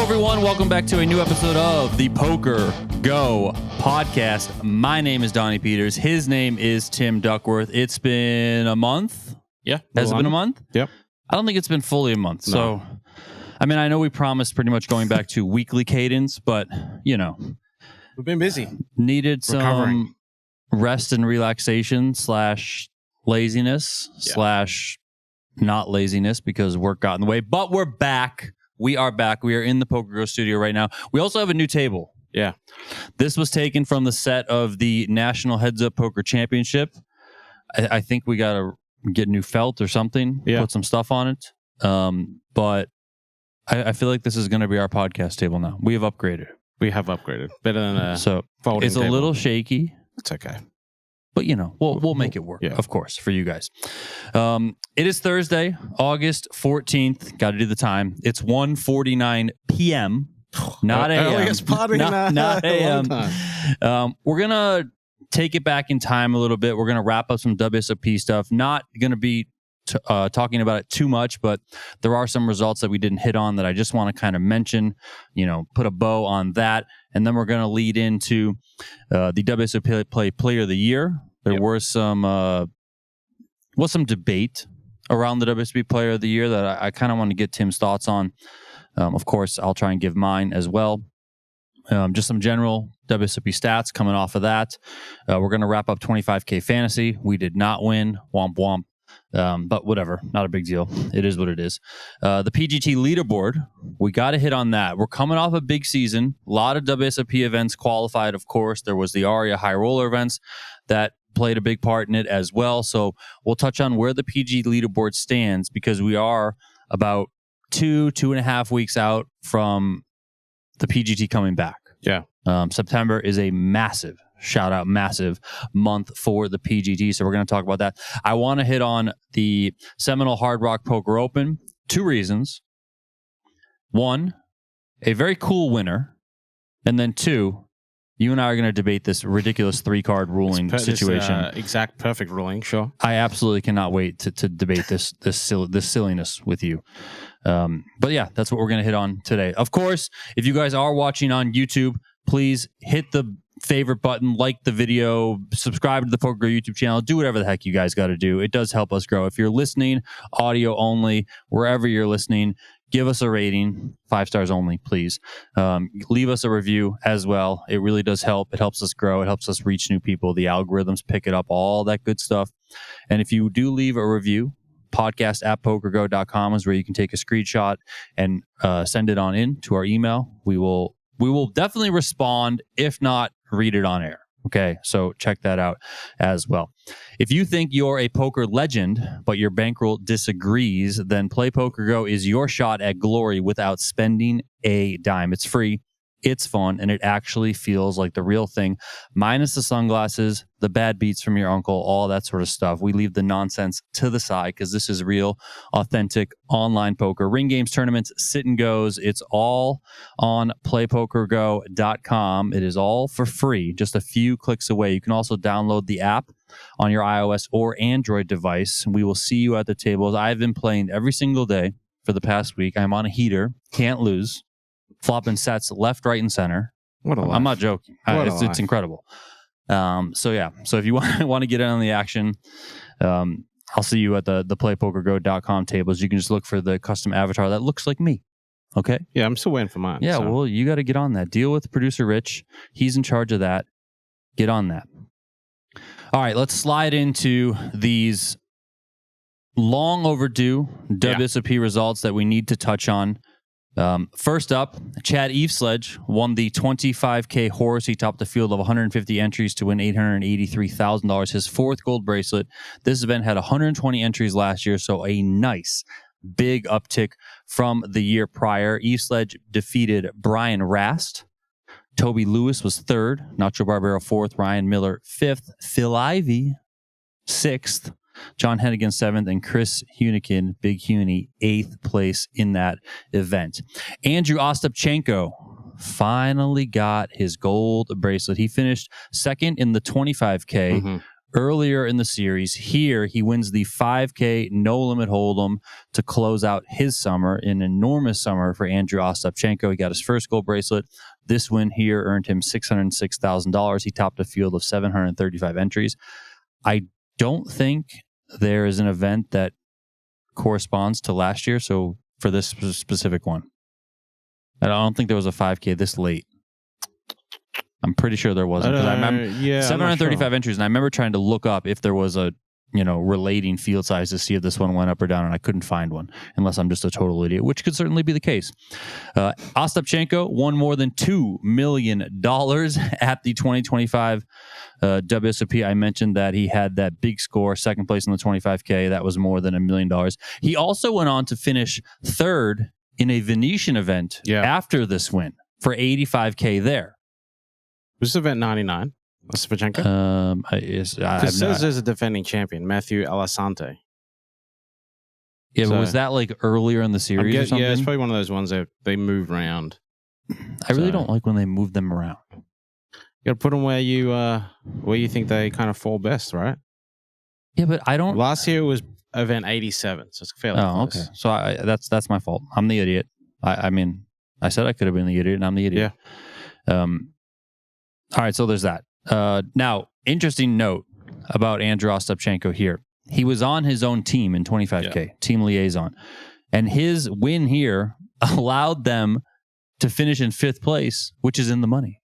Hello, everyone. Welcome back to a new episode of the PokerGO podcast. My name is Donnie Peters. His name is Tim Duckworth. It's been a month. Yeah. Has it been a month? Yep. I don't think it's been fully a month. No. So, I mean, I know we promised pretty much going back to weekly cadence, but, you know. We've been busy. Needed some rest and relaxation / laziness / not laziness because work got in the way. But we're back. We are back. We are in the PokerGO studio right now. We also have a new table. Yeah. This was taken from the set of the National Heads Up Poker Championship. I think we got to get new felt or something, put some stuff on it. But I feel like this is going to be our podcast table now. We have upgraded. Better than a folding it's a table. Little shaky. It's okay. But, you know, we'll make it work, of course, for you guys. It is Thursday, August 14th. Got to do the time. It's 1:49 p.m., not a.m. Not a.m. We're going to take it back in time a little bit. We're going to wrap up some WSOP stuff. Not going to be talking about it too much, but there are some results that we didn't hit on that I just want to kind of mention, put a bow on that. And then we're going to lead into the WSOP Player of the Year. There was some debate around the WSOP Player of the Year that I kind of want to get Tim's thoughts on. Of course, I'll try and give mine as well. Just some general WSOP stats coming off of that. We're going to wrap up 25K Fantasy. We did not win. Womp womp. But whatever, not a big deal. It is what it is. The PGT Leaderboard, we got to hit on that. We're coming off a big season. A lot of WSOP events qualified, of course. There was the ARIA High Roller events that played a big part in it as well. So we'll touch on where the PG Leaderboard stands because we are about 2.5 weeks out from the PGT coming back. Yeah. September is a massive month for the PGT. So we're going to talk about that. I want to hit on the Seminole Hard Rock Poker Open. 2 reasons. 1, a very cool winner. And then 2, you and I are going to debate this ridiculous 3-card ruling situation. Exact perfect ruling, sure. I absolutely cannot wait to debate this silliness with you. But yeah, that's what we're going to hit on today. Of course, if you guys are watching on YouTube, please hit the favorite button, like the video, subscribe to the PokerGO YouTube channel, do whatever the heck you guys got to do. It does help us grow. If you're listening, audio only, wherever you're listening, give us a rating, 5 stars only, please. Leave us a review as well. It really does help. It helps us grow. It helps us reach new people. The algorithms pick it up, all that good stuff. And if you do leave a review, podcast@pokergo.com is where you can take a screenshot and send it on in to our email. We will definitely respond, if not read it on air. Okay, so check that out as well. If you think you're a poker legend, but your bankroll disagrees, then Play PokerGO is your shot at glory without spending a dime. It's free, it's fun, and it actually feels like the real thing, minus the sunglasses, the bad beats from your uncle, all that sort of stuff. We leave the nonsense to the side because this is real, authentic online poker. Ring games, tournaments, sit and goes. It's all on playpokergo.com. It is all for free, just a few clicks away. You can also download the app on your iOS or Android device. We will see you at the tables. I've been playing every single day for the past week. I'm on a heater, can't lose. Flopping sets left, right, and center. What a life. I'm not joking. It's incredible. So if you want to get in on the action, I'll see you at the playpokergo.com tables. You can just look for the custom avatar that looks like me. Okay? Yeah, I'm still waiting for mine. Yeah, well, you got to get on that. Deal with producer Rich. He's in charge of that. Get on that. All right, let's slide into these long overdue WSOP results that we need to touch on. First up, Chad Eveslage won the 25K horse. He topped the field of 150 entries to win $883,000, his 4th gold bracelet. This event had 120 entries last year, so a nice big uptick from the year prior. Eveslage defeated Brian Rast. Toby Lewis was 3rd, Nacho Barbero 4th, Ryan Miller 5th, Phil Ivey 6th, John Hennigan 7th, and Chris Hunikin, Big Huni, 8th place in that event. Andrew Ostapchenko finally got his gold bracelet. He finished 2nd in the 25K earlier in the series. Here, he wins the 5K No Limit Hold'em to close out his summer, an enormous summer for Andrew Ostapchenko. He got his first gold bracelet. This win here earned him $606,000. He topped a field of 735 entries. I don't think there is an event that corresponds to last year, so for this specific one. I don't think there was a 5K this late. I'm pretty sure there wasn't, because I remember 735 entries, and I remember trying to look up if there was a relating field size to see if this one went up or down, and I couldn't find one, unless I'm just a total idiot, which could certainly be the case. Ostapchenko won more than $2 million at the 2025 WSOP. I mentioned that he had that big score, second place in the 25K. That was more than $1 million. He also went on to finish third in a Venetian event after this win for $85K there. Was this event 99? Ostapchenko? It says there's a defending champion, Matthew Alasante. Yeah, but was that like earlier in the series or something? Yeah, it's probably one of those ones that they move around. I really don't like when they move them around. You got to put them where you think they kind of fall best, right? Yeah, but I don't. Last year was event 87, so it's fairly close. Okay. So that's my fault. I'm the idiot. I mean, I said I could have been the idiot, and I'm the idiot. Yeah. All right, so there's that. Now, interesting note about Andrew Ostapchenko here. He was on his own team in 25K, team liaison. And his win here allowed them to finish in 5th place, which is in the money.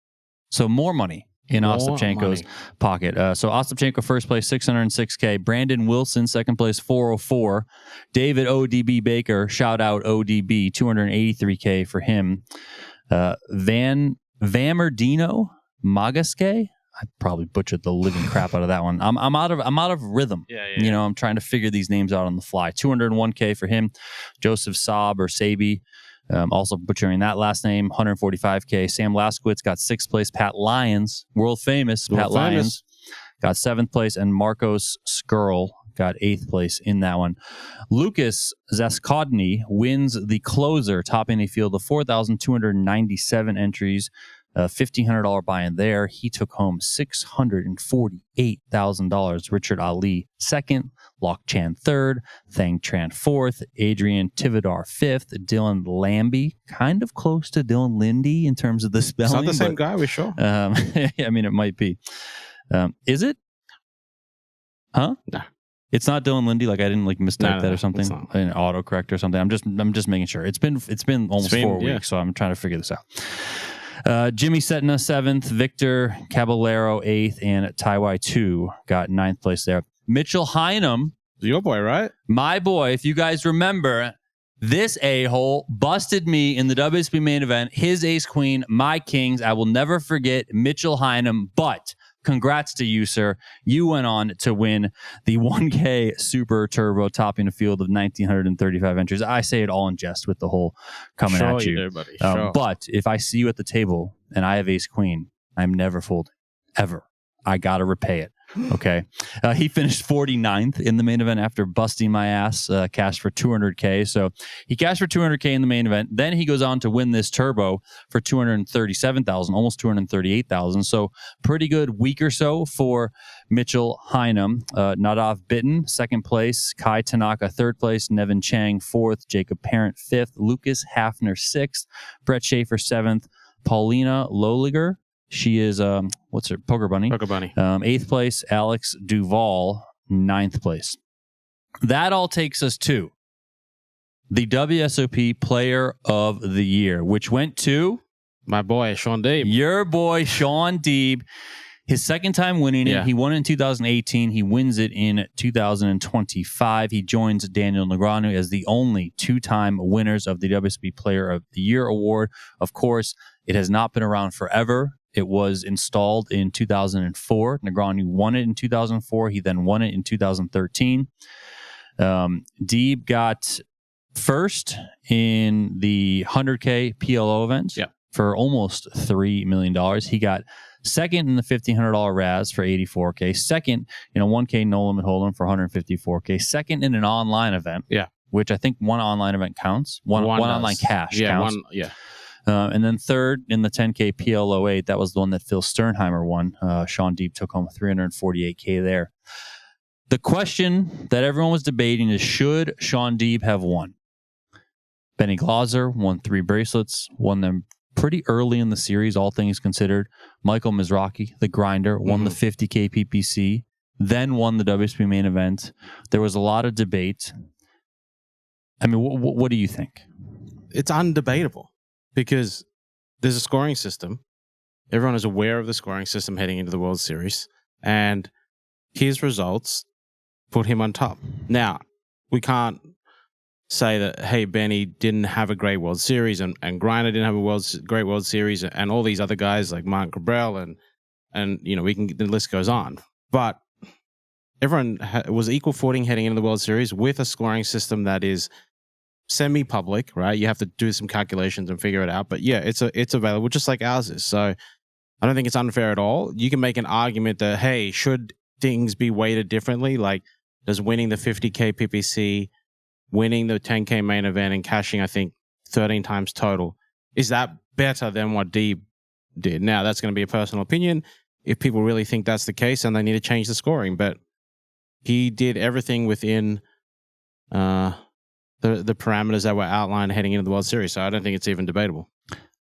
So more money in Ostapchenko's pocket. So Ostapchenko first place, $606K. Brandon Wilson, second place, $404. David ODB Baker, shout out ODB, $283K for him. Vamerdino Magaske, I probably butchered the living crap out of that one. I'm out of rhythm. I'm trying to figure these names out on the fly. $201K for him. Joseph Saab or Sabi, also butchering that last name. $145K. Sam Laskowitz got 6th place. Pat Lyons, world famous Pat Lyons, got 7th place, and Marcos Skrull got 8th place in that one. Lucas Zaskodny wins the closer, topping a field of 4,297 entries. $1,500 buy-in there. He took home $648,000. Richard Ali second, Lok Chan third, Thang Tran fourth, Adrian Tivadar fifth, Dylan Lambie, kind of close to Dylan Lindy in terms of the spelling. It's not the same guy, we're sure. I mean, it might be. Is it? Huh? Nah. It's not Dylan Lindy. Like I didn't mistake that or something. An autocorrect or something. I'm just making sure. It's been almost 4 weeks, so I'm trying to figure this out. Jimmy Setna 7th, Victor Caballero 8th, and Taiwai 2 got 9th place there. Mitchell Hynam, your boy, right? My boy. If you guys remember, this a-hole busted me in the WSOP main event. His ace queen, my kings. I will never forget Mitchell Hynam, but congrats to you, sir. You went on to win the 1K Super Turbo, topping a field of 1,935 entries. I say it all in jest with the whole coming at you. You do, buddy. Sure. But if I see you at the table and I have ace queen, I'm never folding. Ever. I got to repay it. Okay. He finished 49th in the main event after busting my ass, cashed for $200K. So he cashed for $200K in the main event. Then he goes on to win this turbo for $237,000, almost $238,000. So pretty good week or so for Mitchell Hynam. Nadav Bitton, second place. Kai Tanaka, third place. Nevin Chang, fourth. Jacob Parent, fifth. Lucas Hafner, sixth. Brett Schaefer, seventh. Paulina Loliger, she is, what's her, Poker Bunny? Poker Bunny. 8th place. Alex Duval, 9th place. That all takes us to the WSOP Player of the Year, which went to my boy, Sean Deeb. Your boy, Sean Deeb. His second time winning it. Yeah. He won it in 2018. He wins it in 2025. He joins Daniel Negreanu as the only two-time winners of the WSOP Player of the Year award. Of course, it has not been around forever. It was installed in 2004. Negreanu won it in 2004. He then won it in 2013. Deeb got first in the 100K PLO event for almost $3 million. He got second in the $1,500 Raz for $84K. Second in a 1K No Limit Hold'em for $154K. Second in an online event, which I think one online event counts. One online cash counts. And then third in the 10K PL08, that was the one that Phil Sternheimer won. Sean Deeb took home 348K there. The question that everyone was debating is, should Sean Deeb have won? Benny Glauser won 3 bracelets, won them pretty early in the series, all things considered. Michael Mizrachi, the grinder, won the 50K PPC, then won the WSOP main event. There was a lot of debate. I mean, what do you think? It's undebatable because there's a scoring system. Everyone is aware of the scoring system heading into the World Series, and his results put him on top. Now, we can't say that, hey, Benny didn't have a great World Series and Grinder didn't have a great World Series and all these other guys like Martin Cabral and you know, the list goes on. But everyone was equal footing heading into the World Series with a scoring system that is semi-public, right? You have to do some calculations and figure it out. But yeah, it's available just like ours is. So I don't think it's unfair at all. You can make an argument that, hey, should things be weighted differently? Like, does winning the 50K PPC, winning the 10K main event and cashing, I think, 13 times total, is that better than what Deeb did? Now, that's going to be a personal opinion. If people really think that's the case, then they need to change the scoring. But he did everything within the parameters that were outlined heading into the World Series. So I don't think it's even debatable.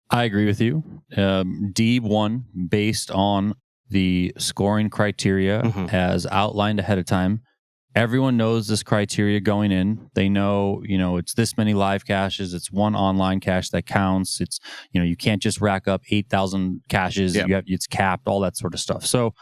I agree with you. Deeb won based on the scoring criteria as outlined ahead of time. Everyone knows this criteria going in. They know, you know, it's this many live caches. It's one online cache that counts. It's, you know, you can't just rack up 8,000 caches. Yep. It's capped, all that sort of stuff. So,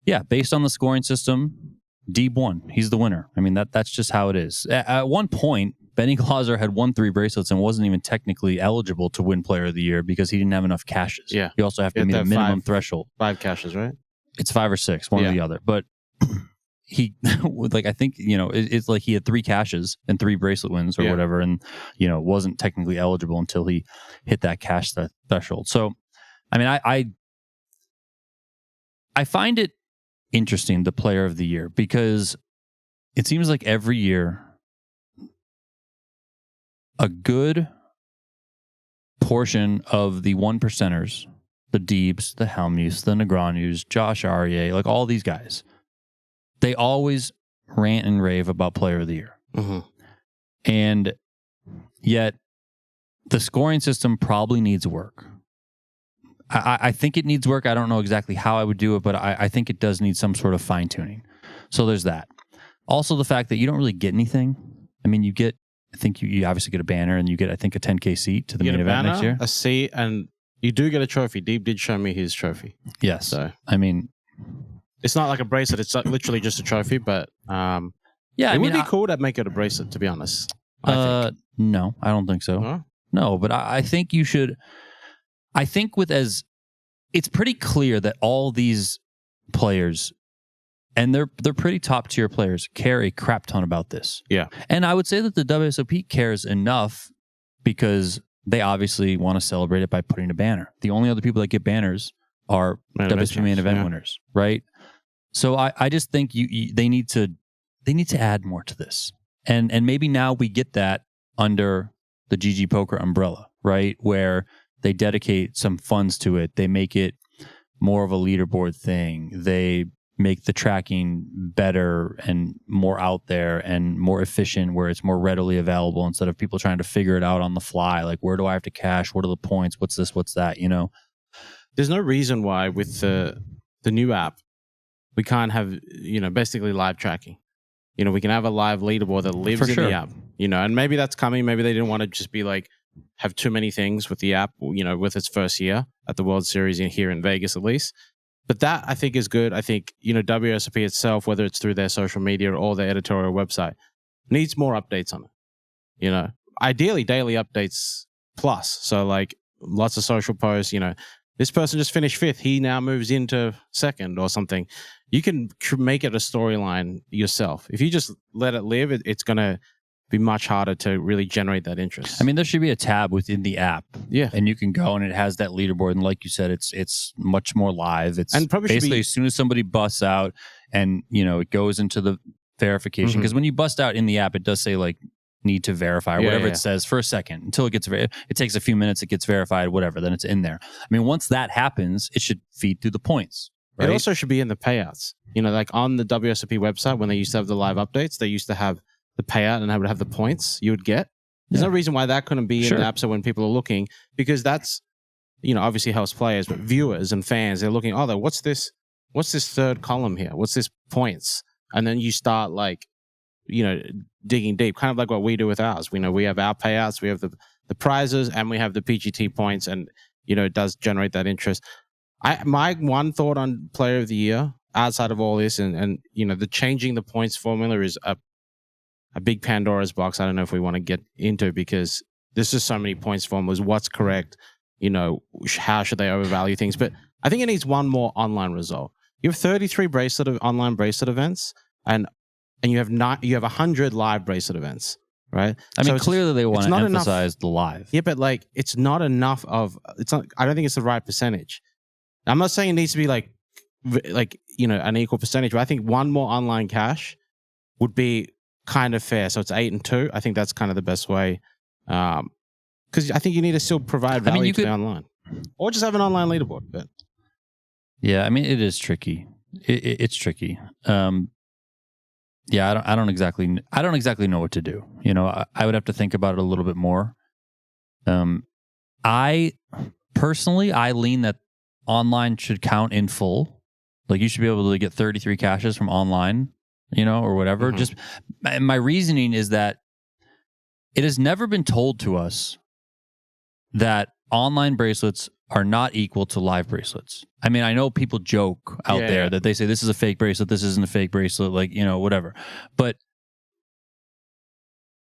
yeah, based on the scoring system, Deeb won. He's the winner. I mean, that's just how it is. At one point, Benny Glauser had won 3 bracelets and wasn't even technically eligible to win Player of the Year because he didn't have enough caches. Yeah. You also have to meet a minimum threshold. 5 caches, right? It's 5 or 6, one or the other. But he, like, I think, you know, it's like he had 3 caches and 3 bracelet wins or whatever, and, you know, wasn't technically eligible until he hit that cache threshold. So, I mean, I find it interesting, the Player of the Year, because it seems like every year a good portion of the 1%ers, the Deebs, the Helmuths, the Negreanus, Josh Aryeh, like all these guys, they always rant and rave about Player of the Year. And yet the scoring system probably needs work. I think it needs work. I don't know exactly how I would do it, but I think it does need some sort of fine tuning. So there's that. Also, the fact that you don't really get anything. I mean, you get, I think you obviously get a banner and you get, I think, a 10K seat to the main event next year. A seat, and you do get a trophy. Deeb did show me his trophy. Yes. So, I mean, it's not like a bracelet. It's literally just a trophy, but yeah, it would be cool to make it a bracelet, to be honest. I think. No, I don't think so. Huh? No, but I think you should. I think it's pretty clear that all these players, and they're pretty top tier players, care a crap ton about this. Yeah. And I would say that the WSOP cares enough because they obviously want to celebrate it by putting a banner. The only other people that get banners are WSOP main event winners, right? So I just think they need to add more to this. And maybe now we get that under the GG Poker umbrella, right? Where they dedicate some funds to it. They make it more of a leaderboard thing. They make the tracking better and more out there and more efficient, where it's more readily available instead of people trying to figure it out on the fly. Like, where do I have to cash? What are the points? What's this? What's that? You know, there's no reason why with the new app we can't have, you know, basically live tracking. You know, we can have a live leaderboard that lives in the app. You know, and maybe that's coming. Maybe they didn't want to just be like have too many things with the app. You know, with its first year at the World Series here in Vegas, at least. But that, I think, is good. I think, you know, WSOP itself, whether it's through their social media or their editorial website, needs more updates on it. You know, ideally daily updates plus. So, like, lots of social posts, you know, this person just finished 5th. He now moves into 2nd or something. You can make it a storyline yourself. If you just let it live, it's going to be much harder to really generate that interest. I mean, there should be a tab within the app. Yeah. And you can go and it has that leaderboard. And like you said, it's much more live. It's and probably basically as soon as somebody busts out and, you know, it goes into the verification. Because when you bust out in the app, it does say like need to verify or whatever it says for a second until it gets it takes a few minutes, it gets verified, whatever, then it's in there. I mean, once that happens, it should feed through the points. Right? It also should be in the payouts. You know, like on the WSOP website, when they used to have the live updates, they used to have the payout and they would have the points you would get. There's no reason why that couldn't be in the app. So when people are looking, because that's, you know, obviously helps players, but viewers and fans, they're looking, oh, what's this third column here? What's this points? And then you start like, you know, digging deep, kind of like what we do with ours. We know we have our payouts, we have the prizes, and we have the PGT points, and, you know, it does generate that interest. My one thought on Player of the Year, outside of all this, and you know, the changing the points formula is a big Pandora's box. I don't know if we want to get into, because there's just so many points formulas. What's correct? You know, how should they overvalue things? But I think it needs one more online result. You have 33 online bracelet events, and you have 100 live bracelet events, right? I mean, clearly they want to emphasize the live. Yeah, but like, it's not enough of. It's not. I don't think it's the right percentage. I'm not saying it needs to be like you know, an equal percentage, but I think one more online cash would be kind of fair. So it's 8 and 2. I think that's kind of the best way, because I think you need to still provide value to the online, or just have an online leaderboard. But yeah, I mean, it is tricky. It's tricky. Yeah, I don't exactly know what to do. You know, I would have to think about it a little bit more. I personally lean that online should count in full. Like, you should be able to get 33 caches from online, you know, or whatever. Just my reasoning is that it has never been told to us that online bracelets are not equal to live bracelets. I mean, I know people joke out there that they say this is a fake bracelet, this isn't a fake bracelet, like, you know, whatever. But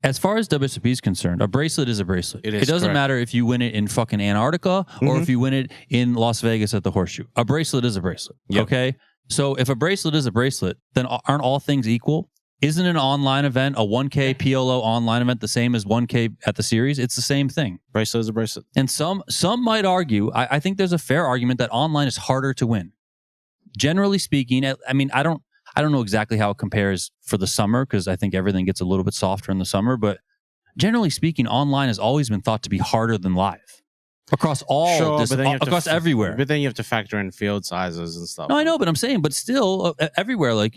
as far as WSOP is concerned, a bracelet is a bracelet. It doesn't matter if you win it in fucking Antarctica or if you win it in Las Vegas at the Horseshoe. A bracelet is a bracelet. Yep. Okay? So if a bracelet is a bracelet, then aren't all things equal? Isn't an online event, a 1K PLO online event, the same as 1K at the series? It's the same thing. Bracelet is a bracelet. And some might argue, I think there's a fair argument that online is harder to win. Generally speaking, I mean, I don't know exactly how it compares for the summer, because I think everything gets a little bit softer in the summer. But generally speaking, online has always been thought to be harder than live across all across everywhere. But then you have to factor in field sizes and stuff. No, I know, but I'm saying, but still, everywhere, like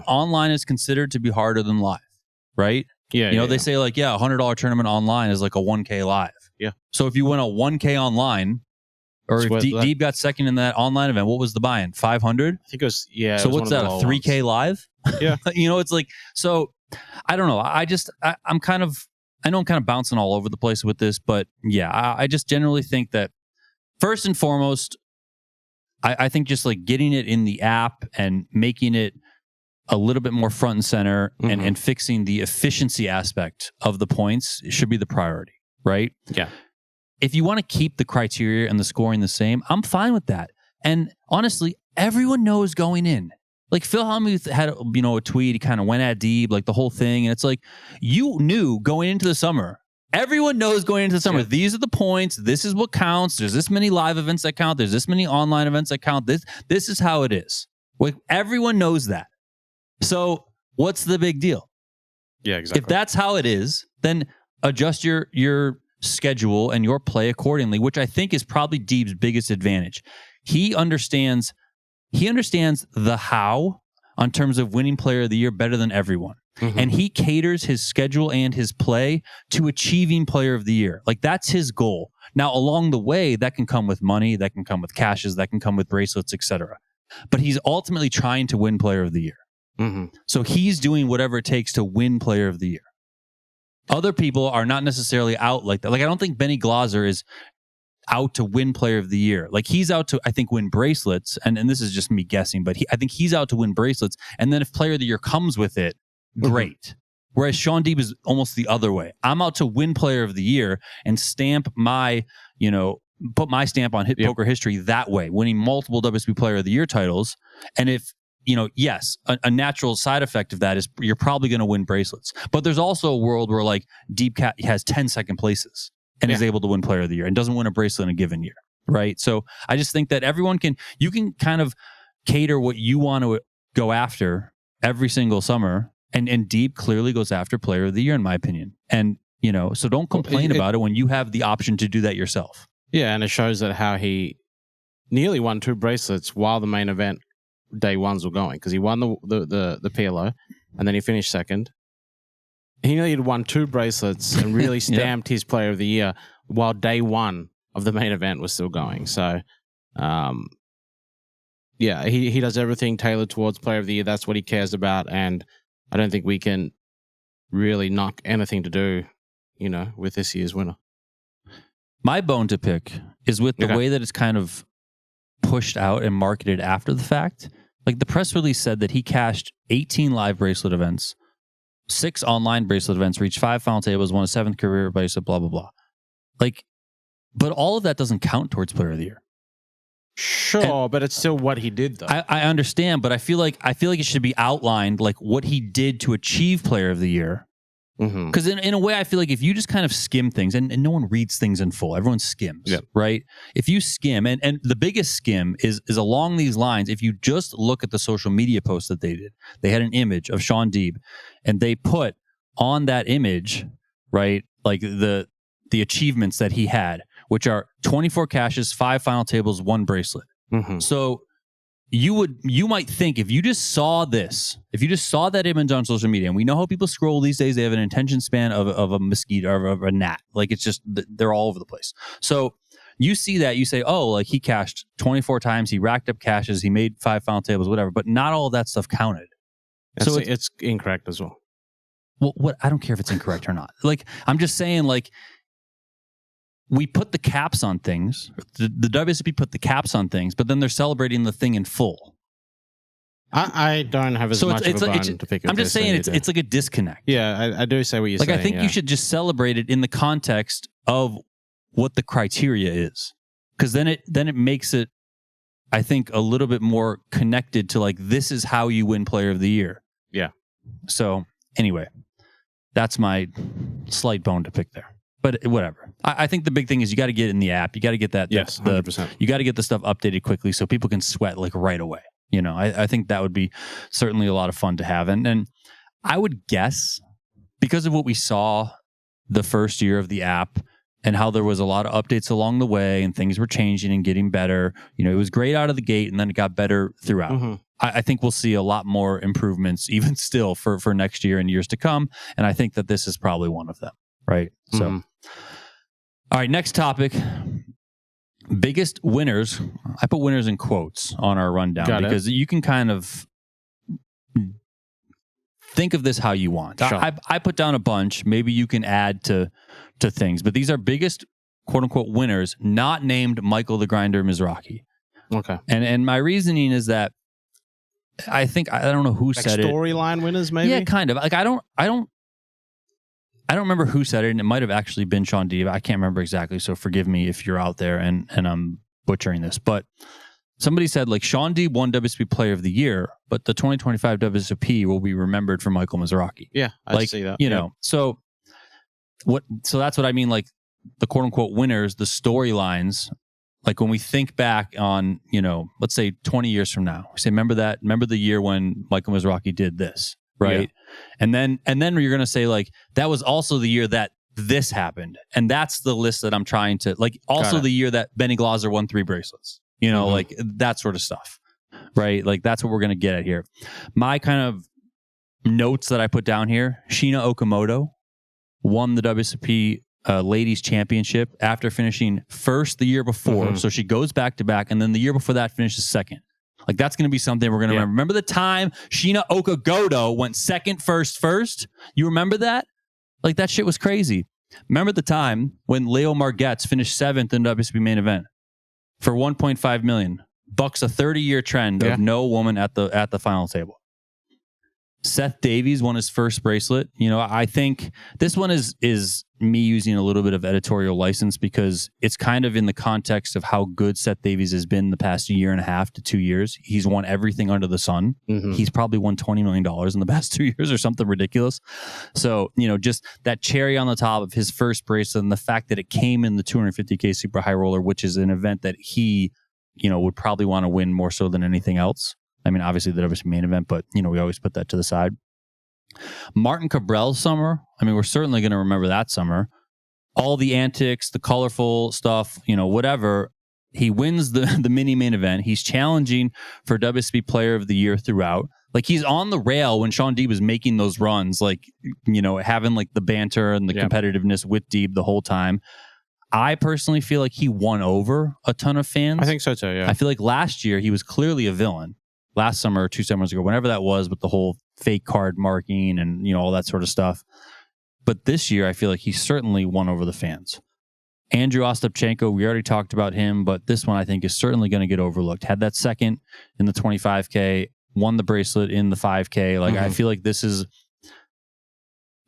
online is considered to be harder than live, right? Yeah, you know, they say like, $100 tournament online is like a 1K live. Yeah. So if you win a 1K online, or if Deeb got second in that online event, what was the buy-in? 500? I think it was, So what's that, a 3K live? Yeah. You know, it's like, so I don't know. I'm kind of bouncing all over the place with this, but yeah, I just generally think that first and foremost, I think just like getting it in the app and making it a little bit more front and center and fixing the efficiency aspect of the points should be the priority, right? Yeah. If you want to keep the criteria and the scoring the same, I'm fine with that. And honestly, everyone knows going in. Like Phil Hellmuth had, you know, a tweet. He kind of went at Deeb, like the whole thing. And it's like, you knew going into the summer. Everyone knows going into the summer. Yeah. These are the points. This is what counts. There's this many live events that count. There's this many online events that count. This is how it is. Like, everyone knows that. So what's the big deal? Yeah, exactly. If that's how it is, then adjust your schedule and your play accordingly, which I think is probably Deeb's biggest advantage. He understands the how on terms of winning player of the year better than everyone. And he caters his schedule and his play to achieving player of the year. Like, that's his goal. Now, along the way, that can come with money, that can come with cashes, that can come with bracelets, etc. But he's ultimately trying to win player of the year. So he's doing whatever it takes to win player of the year. Other people are not necessarily out like that. Like, I don't think Benny Glauser is out to win player of the year. Like, he's out to, I think, win bracelets. And this is just me guessing, but I think he's out to win bracelets. And then if player of the year comes with it, great. Whereas Sean Deeb is almost the other way. I'm out to win player of the year and stamp my, you know, put my stamp on poker history that way, winning multiple WSOP player of the year titles. And if, you know, yes, a natural side effect of that is you're probably going to win bracelets. But there's also a world where, like, Deeb Cat has 10 second places and is able to win player of the year and doesn't win a bracelet in a given year, right? So I just think that you can kind of cater what you want to go after every single summer And Deeb clearly goes after Player of the Year, in my opinion. And, so don't complain about it when you have the option to do that yourself. Yeah, and it shows that how he nearly won 2 bracelets while the main event day ones were going, because he won the PLO and then he finished second. He nearly had won 2 bracelets and really stamped his Player of the Year while day one of the main event was still going. So, he does everything tailored towards Player of the Year. That's what he cares about, and I don't think we can really knock anything to do, with this year's winner. My bone to pick is with the way that it's kind of pushed out and marketed after the fact. Like the press release said that he cashed 18 live bracelet events, 6 online bracelet events, reached 5 final tables, won a 7th career bracelet, blah, blah, blah. Like, but all of that doesn't count towards Player of the Year. Sure, but it's still what he did, though. I understand, but I feel like it should be outlined, like what he did to achieve Player of the Year. Because in a way, I feel like if you just kind of skim things, and no one reads things in full, everyone skims, right? If you skim, and the biggest skim is along these lines. If you just look at the social media posts that they did, they had an image of Sean Deeb, and they put on that image, right, like the achievements that he had, which are 24 cashes, 5 final tables, 1 bracelet. So you might think if you just saw that image on social media, and we know how people scroll these days, they have an attention span of a mosquito or of a gnat. Like it's just, they're all over the place. So you see that, you say, oh, like he cashed 24 times, he racked up cashes, he made 5 final tables, whatever, but not all of that stuff counted. So it's incorrect as well. Well, I don't care if it's incorrect or not. Like, I'm just saying, like, we put the caps on things. The WSOP put the caps on things, but then they're celebrating the thing in full. I don't have as much of a bone to pick. I'm just saying it's like a disconnect. Yeah, I do say what you're saying. Like, I think you should just celebrate it in the context of what the criteria is, because then it makes it, I think, a little bit more connected to, like, this is how you win Player of the Year. Yeah. So anyway, that's my slight bone to pick there. But whatever. I think the big thing is you got to get in the app. You got to get that. Yes, 100%. You got to get the stuff updated quickly so people can sweat like right away. I think that would be certainly a lot of fun to have. And I would guess, because of what we saw the first year of the app and how there was a lot of updates along the way and things were changing and getting better, it was great out of the gate and then it got better throughout. I think we'll see a lot more improvements even still for next year and years to come. And I think that this is probably one of them. Right. So, all right, next topic. Biggest winners. I put winners in quotes on our rundown because you can kind of think of this how you want. Sure. I put down a bunch. Maybe you can add to things, but these are biggest quote unquote winners, not named Michael the Grinder Mizrachi. Okay. And my reasoning is that I think, I don't know who said it. Storyline winners, maybe? Yeah, kind of. Like, I don't remember who said it, and it might have actually been Sean Deeb. I can't remember exactly, so forgive me if you're out there and I'm butchering this. But somebody said, like, Sean Deeb won WSOP Player of the Year, but the 2025 WSOP will be remembered for Michael Mizrachi. Yeah, I see that. So that's what I mean, like, the quote-unquote winners, the storylines, like when we think back on, let's say 20 years from now, we say, remember the year when Michael Mizrachi did this. Right. Yeah. And then you're going to say, like, that was also the year that this happened. And that's the list that I'm trying to, like, also the year that Benny Glauser won 3 bracelets, like that sort of stuff. Right. Like, that's what we're going to get at here. My kind of notes that I put down here: Sheena Okamoto won the WSOP Ladies Championship after finishing first the year before. So she goes back to back. And then the year before that finishes second. Like, that's going to be something we're going to remember. Remember the time Sheena Okamoto went second, first? You remember that? Like, that shit was crazy. Remember the time when Leo Margetts finished 7th in WSOP main event for $1.5 million? Bucks a 30-year trend of no woman at the final table. Seth Davies won his first bracelet. I think this one is me using a little bit of editorial license because it's kind of in the context of how good Seth Davies has been the past 1.5 to 2 years. He's won everything under the sun. He's probably won $20 million in the past 2 years or something ridiculous. So, just that cherry on the top of his first bracelet and the fact that it came in the 250K Super High Roller, which is an event that he, would probably want to win more so than anything else. I mean, obviously the WSOP main event, but we always put that to the side. Martin Cabral's summer, I mean, we're certainly going to remember that summer. All the antics, the colorful stuff, whatever. He wins the mini main event. He's challenging for WSOP Player of the Year throughout. Like, he's on the rail when Sean Deeb was making those runs, like, having like the banter and the competitiveness with Deeb the whole time. I personally feel like he won over a ton of fans. I think so too, yeah. I feel like last year he was clearly a villain. Last summer or 2 summers ago, whenever that was, with the whole fake card marking and all that sort of stuff. But this year, I feel like he certainly won over the fans. Andrew Ostapchenko, we already talked about him, but this one I think is certainly going to get overlooked. Had that second in the 25K, won the bracelet in the 5K. Like, I feel like this is...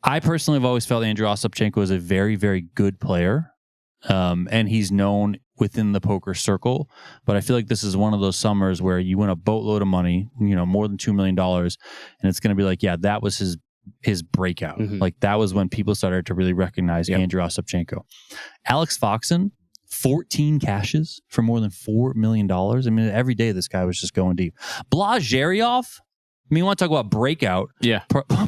I personally have always felt Andrew Ostapchenko is a very, very good player. And he's known within the poker circle, but I feel like this is one of those summers where you win a boatload of money, more than $2 million, and it's going to be like, yeah, that was his breakout. Like, that was when people started to really recognize Andrew Ostapchenko. Alex Foxen, 14 cashes for more than $4 million. I mean, every day this guy was just going deep. Blazheriev, I mean, you want to talk about breakout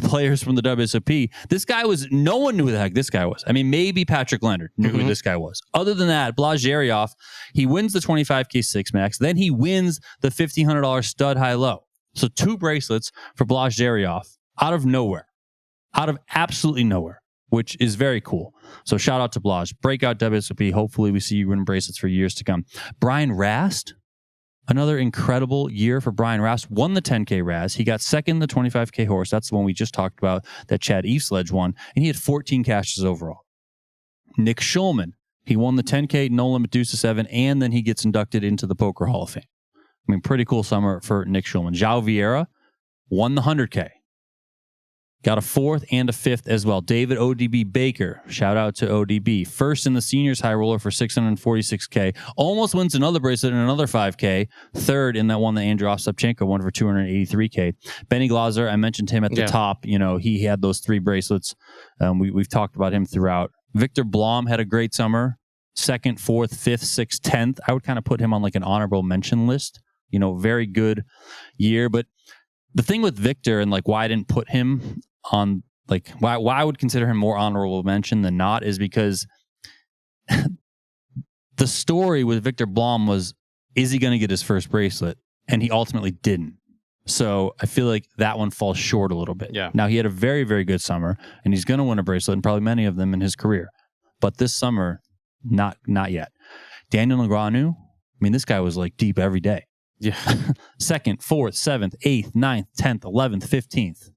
players from the WSOP. This guy no one knew who the heck this guy was. I mean, maybe Patrick Leonard knew who this guy was. Other than that, Blazheriev, he wins the 25K 6 max. Then he wins the $1,500 stud high low. So 2 bracelets for Blazheriev out of nowhere. Out of absolutely nowhere, which is very cool. So shout out to Blaz. Breakout WSOP. Hopefully we see you win bracelets for years to come. Brian Rast. Another incredible year for Brian Rast. Won the 10K Raz. He got second in the 25K horse. That's the one we just talked about that Chad Eveslage won. And he had 14 cashes overall. Nick Schulman. He won the 10K No Limit Deuce to 7, and then he gets inducted into the Poker Hall of Fame. I mean, pretty cool summer for Nick Schulman. João Vieira won the 100K. Got a 4th and a 5th as well. David ODB Baker, shout out to ODB. First in the seniors high roller for 646K. Almost wins another bracelet and another 5K. 3rd in that one that Andrew Ostapchenko won for 283K. Benny Glaser, I mentioned him at the top. He had those 3 bracelets. We've talked about him throughout. Victor Blom had a great summer. 2nd, 4th, 5th, 6th, 10th. I would kind of put him on like an honorable mention list. Very good year. But the thing with Victor and like why I didn't put him on, like, why I would consider him more honorable mention than not is because the story with Victor Blom was, is he going to get his first bracelet? And he ultimately didn't. So I feel like that one falls short a little bit. Yeah. Now, he had a very, very good summer, and he's going to win a bracelet, and probably many of them in his career. But this summer, not yet. Daniel Negreanu, I mean, this guy was like deep every day. Yeah. 2nd, 4th, 7th, 8th, 9th, 10th, 11th, 15th.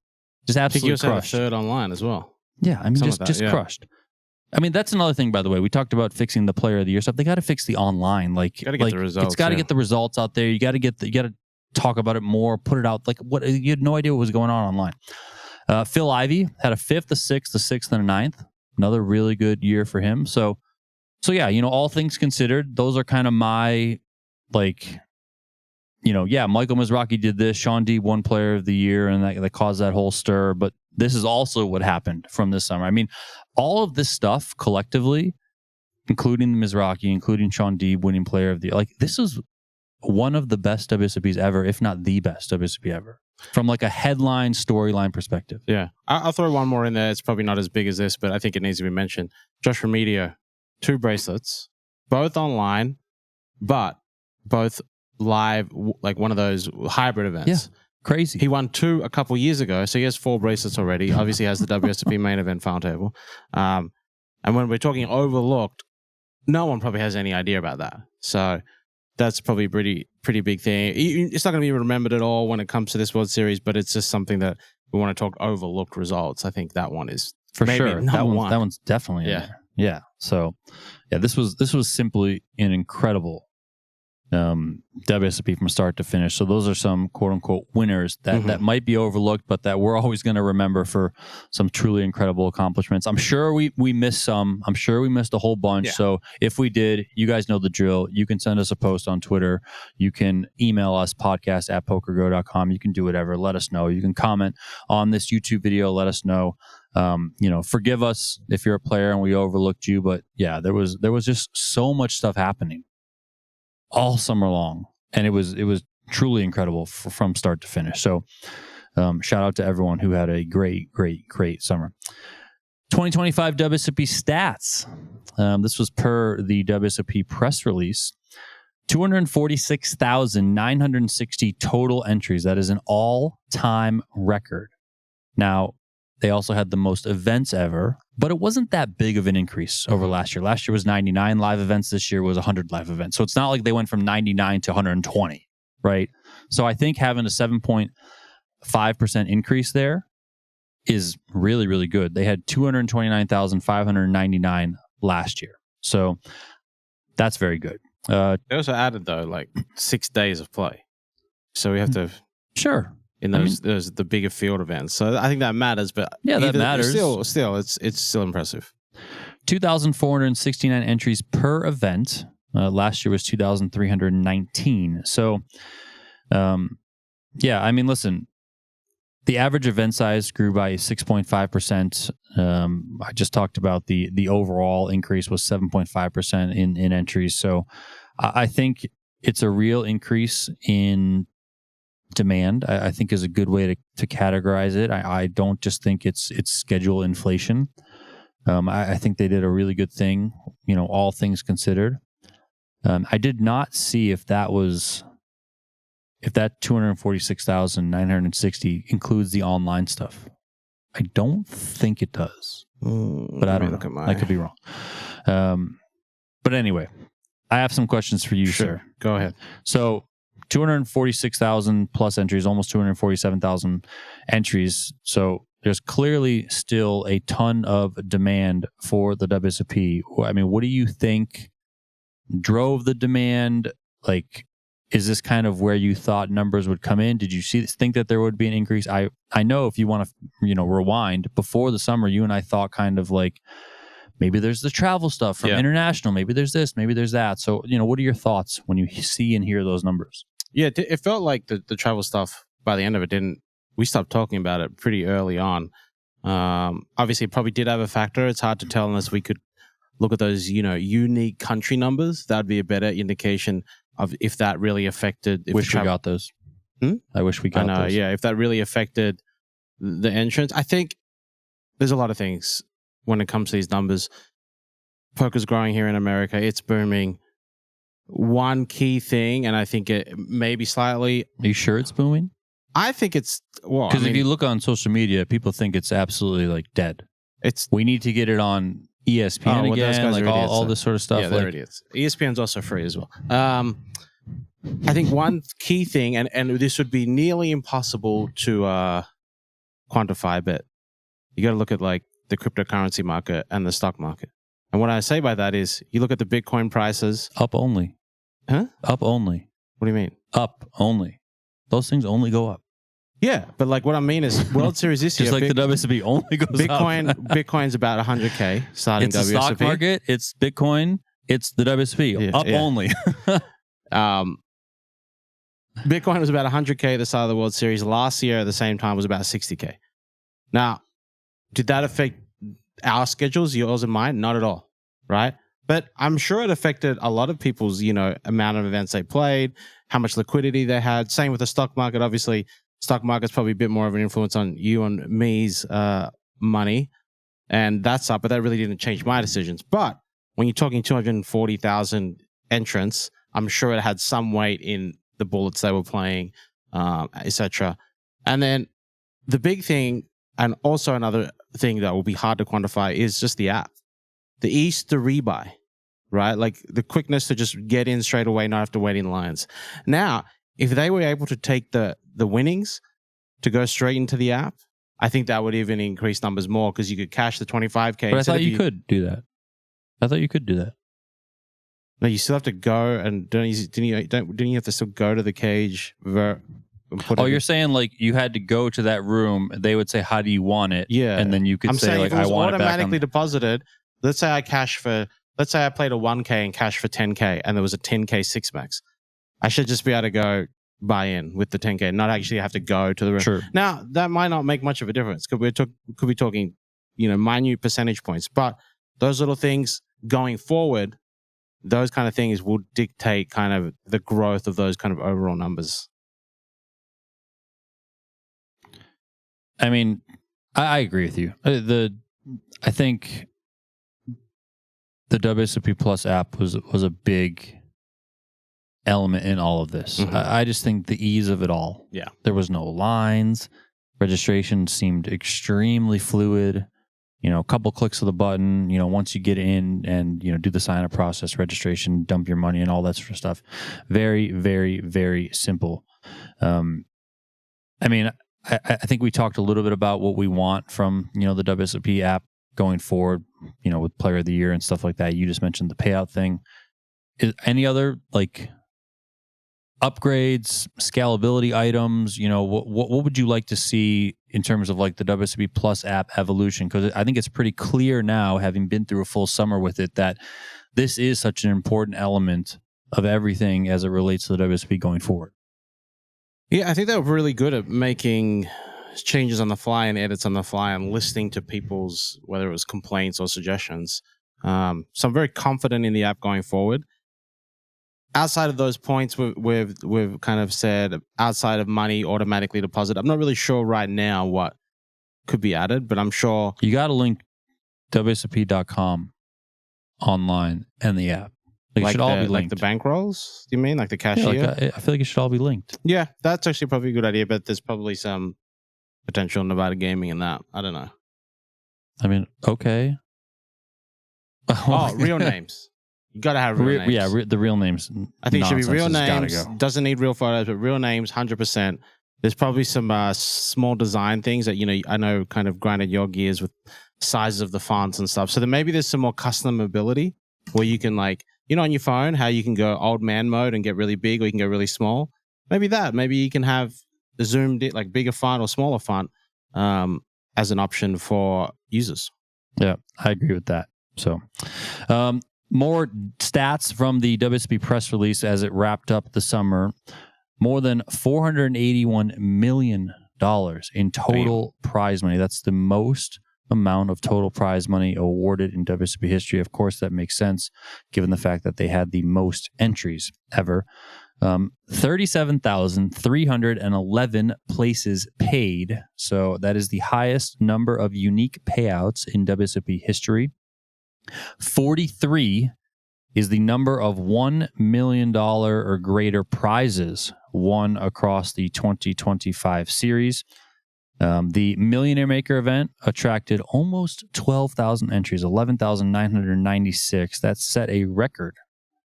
Just absolutely crushed. Had a 3rd online as well. Yeah, I mean, just crushed. I mean, that's another thing, by the way. We talked about fixing the Player of the Year stuff. They got to fix the online. Like, got to get the results. It's got to get the results out there. You got to talk about it more. Put it out. Like, what? You had no idea what was going on online. Phil Ivey had a 5th, a 6th, a 6th, and a 9th. Another really good year for him. So yeah. All things considered, those are kind of my like. Michael Mizrachi did this. Sean Deeb won Player of the Year, and that caused that whole stir. But this is also what happened from this summer. I mean, all of this stuff collectively, including the Mizrachi, including Sean Deeb winning Player of the Year, like, this is one of the best WSOPs ever, if not the best WSOP ever, from like a headline storyline perspective. Yeah. I'll throw one more in there. It's probably not as big as this, but I think it needs to be mentioned. Josh Remedio, 2 bracelets, both online, but both live, like one of those hybrid events. Yeah, crazy. He won 2 a couple years ago, so he has 4 bracelets already. Obviously has the WSOP main event final table. And when we're talking overlooked, no one probably has any idea about that. So that's probably a pretty big thing. It's not going to be remembered at all when it comes to this World Series, but it's just something that we want to talk overlooked results. I think that one is for sure. That one's definitely in there. Yeah. So yeah, this was simply an incredible WSOP from start to finish. So those are some quote unquote winners that might be overlooked, but that we're always going to remember for some truly incredible accomplishments. I'm sure we missed some. I'm sure we missed a whole bunch. Yeah. So if we did, you guys know the drill. You can send us a post on Twitter. You can email us podcast@pokergo.com. You can do whatever. Let us know. You can comment on this YouTube video. Let us know. Forgive us if you're a player and we overlooked you, but yeah, there was just so much stuff happening all summer long, and it was truly incredible from start to finish. So Shout out to everyone who had a great summer. 2025 WSOP stats. This was per the WSOP press release. 246,960 total entries. That is an all-time record. Now, they also had the most events ever, but it wasn't that big of an increase over last year. Last year was 99 live events. This year was 100 live events. So it's not like they went from 99 to 120, right? So I think having a 7.5% increase there is really, really good. They had 229,599 last year. So that's very good. They also added, though, like 6 days of play. So we have to... Sure. In those the bigger field events. So I think that matters, but yeah, that matters. Still, it's still impressive. 2,469 entries per event. Last year was 2,319. So, yeah, I mean, listen, the average event size grew by 6.5%. I just talked about the overall increase was 7.5% in entries. So I think it's a real increase in demand. I think is a good way to categorize it. I don't just think it's schedule inflation. I think they did a really good thing, all things considered. I did not see if that 246,960 includes the online stuff. I don't think it does, but I don't know. I could be wrong. But anyway, I have some questions for you, sir. Go ahead. So 246,000 plus entries, almost 247,000 entries. So there's clearly still a ton of demand for the WSOP. I mean, what do you think drove the demand? Like, is this kind of where you thought numbers would come in? Did you think that there would be an increase? I know if you want to, rewind before the summer, you and I thought kind of like, maybe there's the travel stuff from international. Maybe there's this, maybe there's that. So, what are your thoughts when you see and hear those numbers? Yeah, it felt like the travel stuff by the end of it we stopped talking about it pretty early on. Obviously, it probably did have a factor. It's hard to tell unless we could look at those, unique country numbers. That'd be a better indication of if that really affected. We got those. I wish we got those. Yeah, if that really affected the entrance. I think there's a lot of things when it comes to these numbers. Poker's growing here in America. It's booming. One key thing, and I think it maybe slightly... Are you sure it's booming? I think it's... Well, because if you look on social media, people think it's absolutely like dead. We need to get it on ESPN again, like all this sort of stuff. Yeah, they're idiots. ESPN's also free as well. I think one key thing, and this would be nearly impossible to quantify, but you got to look at like the cryptocurrency market and the stock market. And what I say by that is you look at the Bitcoin prices. Up only. Huh? Up only. What do you mean? Up only. Those things only go up. Yeah, but like what I mean is World Series this year. Just like the WSOP only goes up. Bitcoin's about 100K starting it's WSOP. It's the stock market. It's Bitcoin. It's the WSOP. Up only. Bitcoin was about 100K at the start of the World Series. Last year at the same time was about 60K. Now, did that affect our schedules, yours and mine? Not at all, right? But I'm sure it affected a lot of people's, amount of events they played, how much liquidity they had. Same with the stock market. Obviously, stock market's probably a bit more of an influence on you and me's money, and that's up. But that really didn't change my decisions. But when you're talking 240,000 entrants, I'm sure it had some weight in the bullets they were playing, etc. And then the big thing, and also another thing that will be hard to quantify, is just the app. The ease to rebuy, right? Like the quickness to just get in straight away, not have to wait in lines. Now, if they were able to take the winnings to go straight into the app, I think that would even increase numbers more because you could cash the 25K. But I thought you could do that. No, you still have to go, and didn't you have to still go to the cage? You're saying like you had to go to that room. They would say, "How do you want it?" Yeah, and then you could say like, "I want it back." Automatically on... deposited. Let's say I played a 1K and cashed for 10K, and there was a 10K 6max. I should just be able to go buy in with the 10K, not actually have to go to the room. Sure. Now that might not make much of a difference. Could be talking, minute percentage points, but those little things going forward, those kind of things will dictate kind of the growth of those kind of overall numbers. I mean, I agree with you. I think the WSOP Plus app was a big element in all of this. Mhm. I just think the ease of it all. Yeah. There was no lines. Registration seemed extremely fluid. A couple clicks of the button, once you get in and, do the sign up process, registration, dump your money and all that sort of stuff. Very, very, very simple. I mean, I think we talked a little bit about what we want from, the WSOP app going forward, with Player of the Year and stuff like that. You just mentioned the payout thing. Any other upgrades, scalability items? What would you like to see in terms of like the WSOP Plus app evolution? Because I think it's pretty clear now, having been through a full summer with it, that this is such an important element of everything as it relates to the WSOP going forward. Yeah, I think they were really good at making changes on the fly and edits on the fly and listening to people's, whether it was complaints or suggestions. So I'm very confident in the app going forward. Outside of those points, we've kind of said outside of money automatically deposit. I'm not really sure right now what could be added, but I'm sure You got to link WSOP.com online and the app. It should all be linked. Like the bankrolls, you mean? Like the cashier? Yeah, I feel like it should all be linked. Yeah, that's actually probably a good idea, but there's probably some potential Nevada gaming in that. I don't know. I mean, okay. Oh, real names. You got to have real names. Yeah, the real names. I think it should be real names. names. Doesn't need real photos, but real names, 100%. There's probably some small design things that, I know kind of grinded your gears with sizes of the fonts and stuff. So then maybe there's some more customability where you can on your phone, how you can go old man mode and get really big, or you can go really small. Maybe you can have the zoomed in, like bigger font or smaller font as an option for users. Yeah, I agree with that. So, more stats from the WSOP press release as it wrapped up the summer. More than $481 million in total prize money. That's the most amount of total prize money awarded in WSOP history. Of course, that makes sense given the fact that they had the most entries ever. 37,311 places paid. So that is the highest number of unique payouts in WSOP history. 43 is the number of $1 million or greater prizes won across the 2025 series. The Millionaire Maker event attracted almost 12,000 entries, 11,996. That set a record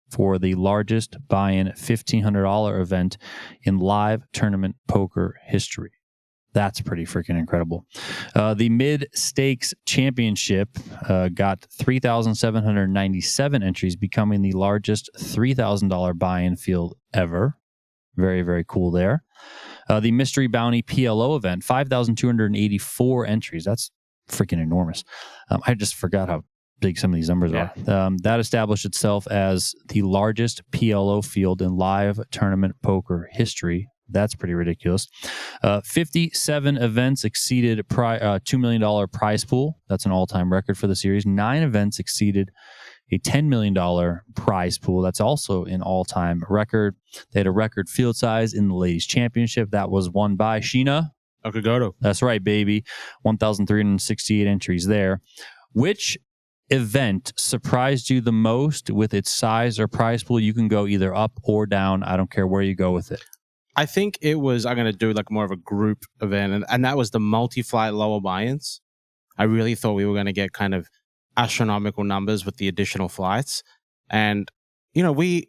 for the largest buy-in $1,500 event in live tournament poker history. That's pretty freaking incredible. The Mid Stakes Championship got 3,797 entries, becoming the largest $3,000 buy-in field ever. Very, very cool there. The Mystery Bounty PLO event, 5,284 entries. That's freaking enormous. I just forgot how big some of these numbers are. That established itself as the largest PLO field in live tournament poker history. That's pretty ridiculous. 57 events exceeded $2 million prize pool. That's an all-time record for the series. 9 events exceeded a $10 million prize pool. That's also an all-time record. They had a record field size in the Ladies Championship. That was won by Sheena Okagoto. That's right, baby. 1,368 entries there. Which event surprised you the most with its size or prize pool? You can go either up or down. I don't care where you go with it. I think it was, I'm going to do like more of a group event, and that was the multi-flight lower buy-ins. I really thought we were going to get kind of astronomical numbers with the additional flights. And, we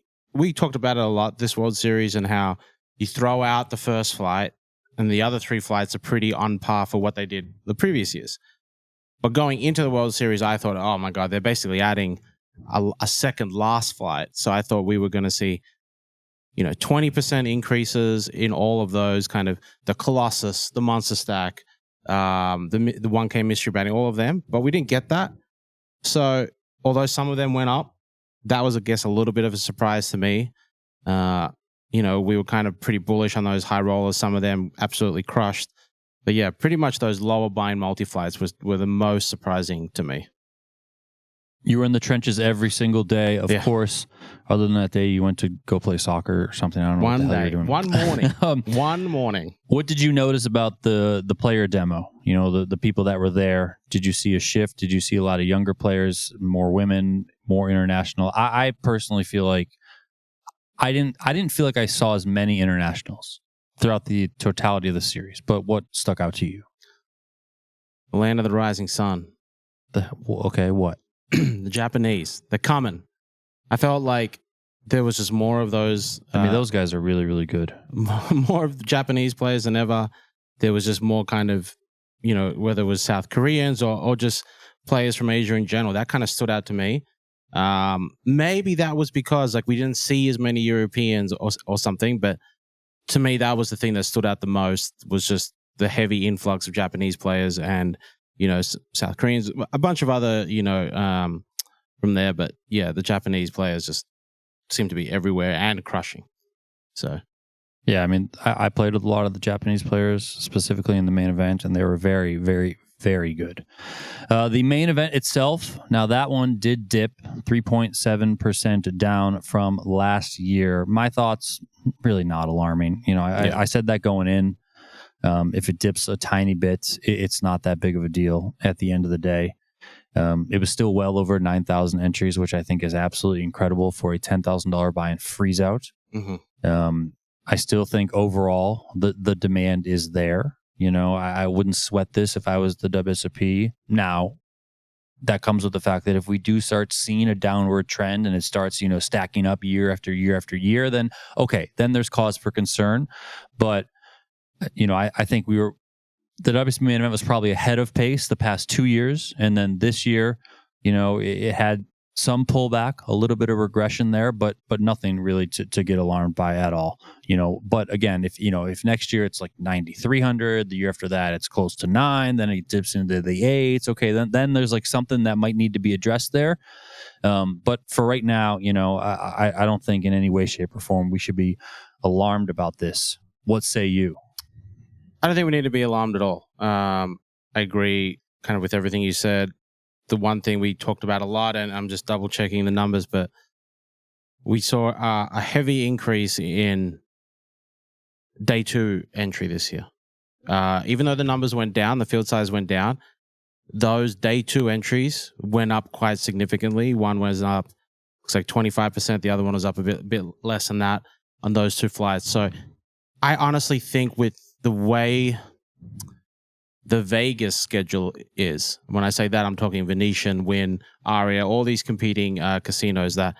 talked about it a lot this World Series and how you throw out the first flight and the other 3 flights are pretty on par for what they did the previous years. But going into the World Series, I thought, oh my God, they're basically adding a second last flight. So I thought we were going to see 20% increases in all of those, kind of the Colossus, the Monster Stack, the 1K Mystery Bounty, all of them. But we didn't get that. So although some of them went up, that was, I guess, a little bit of a surprise to me. We were kind of pretty bullish on those high rollers. Some of them absolutely crushed. But yeah, pretty much those lower buy-in multi-flights were the most surprising to me. You were in the trenches every single day, of course. Other than that day, you went to go play soccer or something. I don't know what the hell you're doing. One morning. One morning. What did you notice about the player demo? You know, the people that were there. Did you see a shift? Did you see a lot of younger players, more women, more international? I personally feel like I didn't feel like I saw as many internationals throughout the totality of the series. But what stuck out to you? The land of the rising sun. Okay, what? The Japanese. They're coming. I felt like there was just more of those. I mean, those guys are really, really good. More of the Japanese players than ever. There was just more kind of, you know, whether it was South Koreans or just players from Asia in general. That kind of stood out to me. Maybe that was because like we didn't see as many Europeans or something, but to me, that was the thing that stood out the most, was just the heavy influx of Japanese players and, you know, South Koreans, a bunch of other, you know, from there. But yeah, the Japanese players just seem to be everywhere and crushing. So, yeah, I mean, I played with a lot of the Japanese players, specifically in the main event, and they were very, very, very good. The main event itself, now that one did dip 3.7% down from last year. My thoughts, really not alarming. You know, I said that going in. If it dips a tiny bit, it's not that big of a deal at the end of the day. It was still well over 9,000 entries, which I think is absolutely incredible for a $10,000 buy-in freeze out. mm-hmm. I still think overall the demand is there. You know, I wouldn't sweat this if I was the WSOP. Now, that comes with the fact that if we do start seeing a downward trend and it starts, you know, stacking up year after year after year, then okay, then there's cause for concern. But you know, I think the WSOP main event was probably ahead of pace the past 2 years. And then this year, you know, it had some pullback, a little bit of regression there, but nothing really to get alarmed by at all. You know, but again, if next year it's like 9,300, the year after that it's close to 9, then it dips into the 8s. Okay, then there's like something that might need to be addressed there. But for right now, you know, I don't think in any way, shape, or form we should be alarmed about this. What say you? I don't think we need to be alarmed at all. I agree kind of with everything you said. The one thing we talked about a lot, and I'm just double checking the numbers, but we saw a heavy increase in day 2 entry this year. Even though the numbers went down, the field size went down, those day 2 entries went up quite significantly. One was up, looks like 25%. The other one was up a bit less than that on those 2 flights. So I honestly think with the way the Vegas schedule is, when I say that, I'm talking Venetian, Wynn, Aria, all these competing casinos, that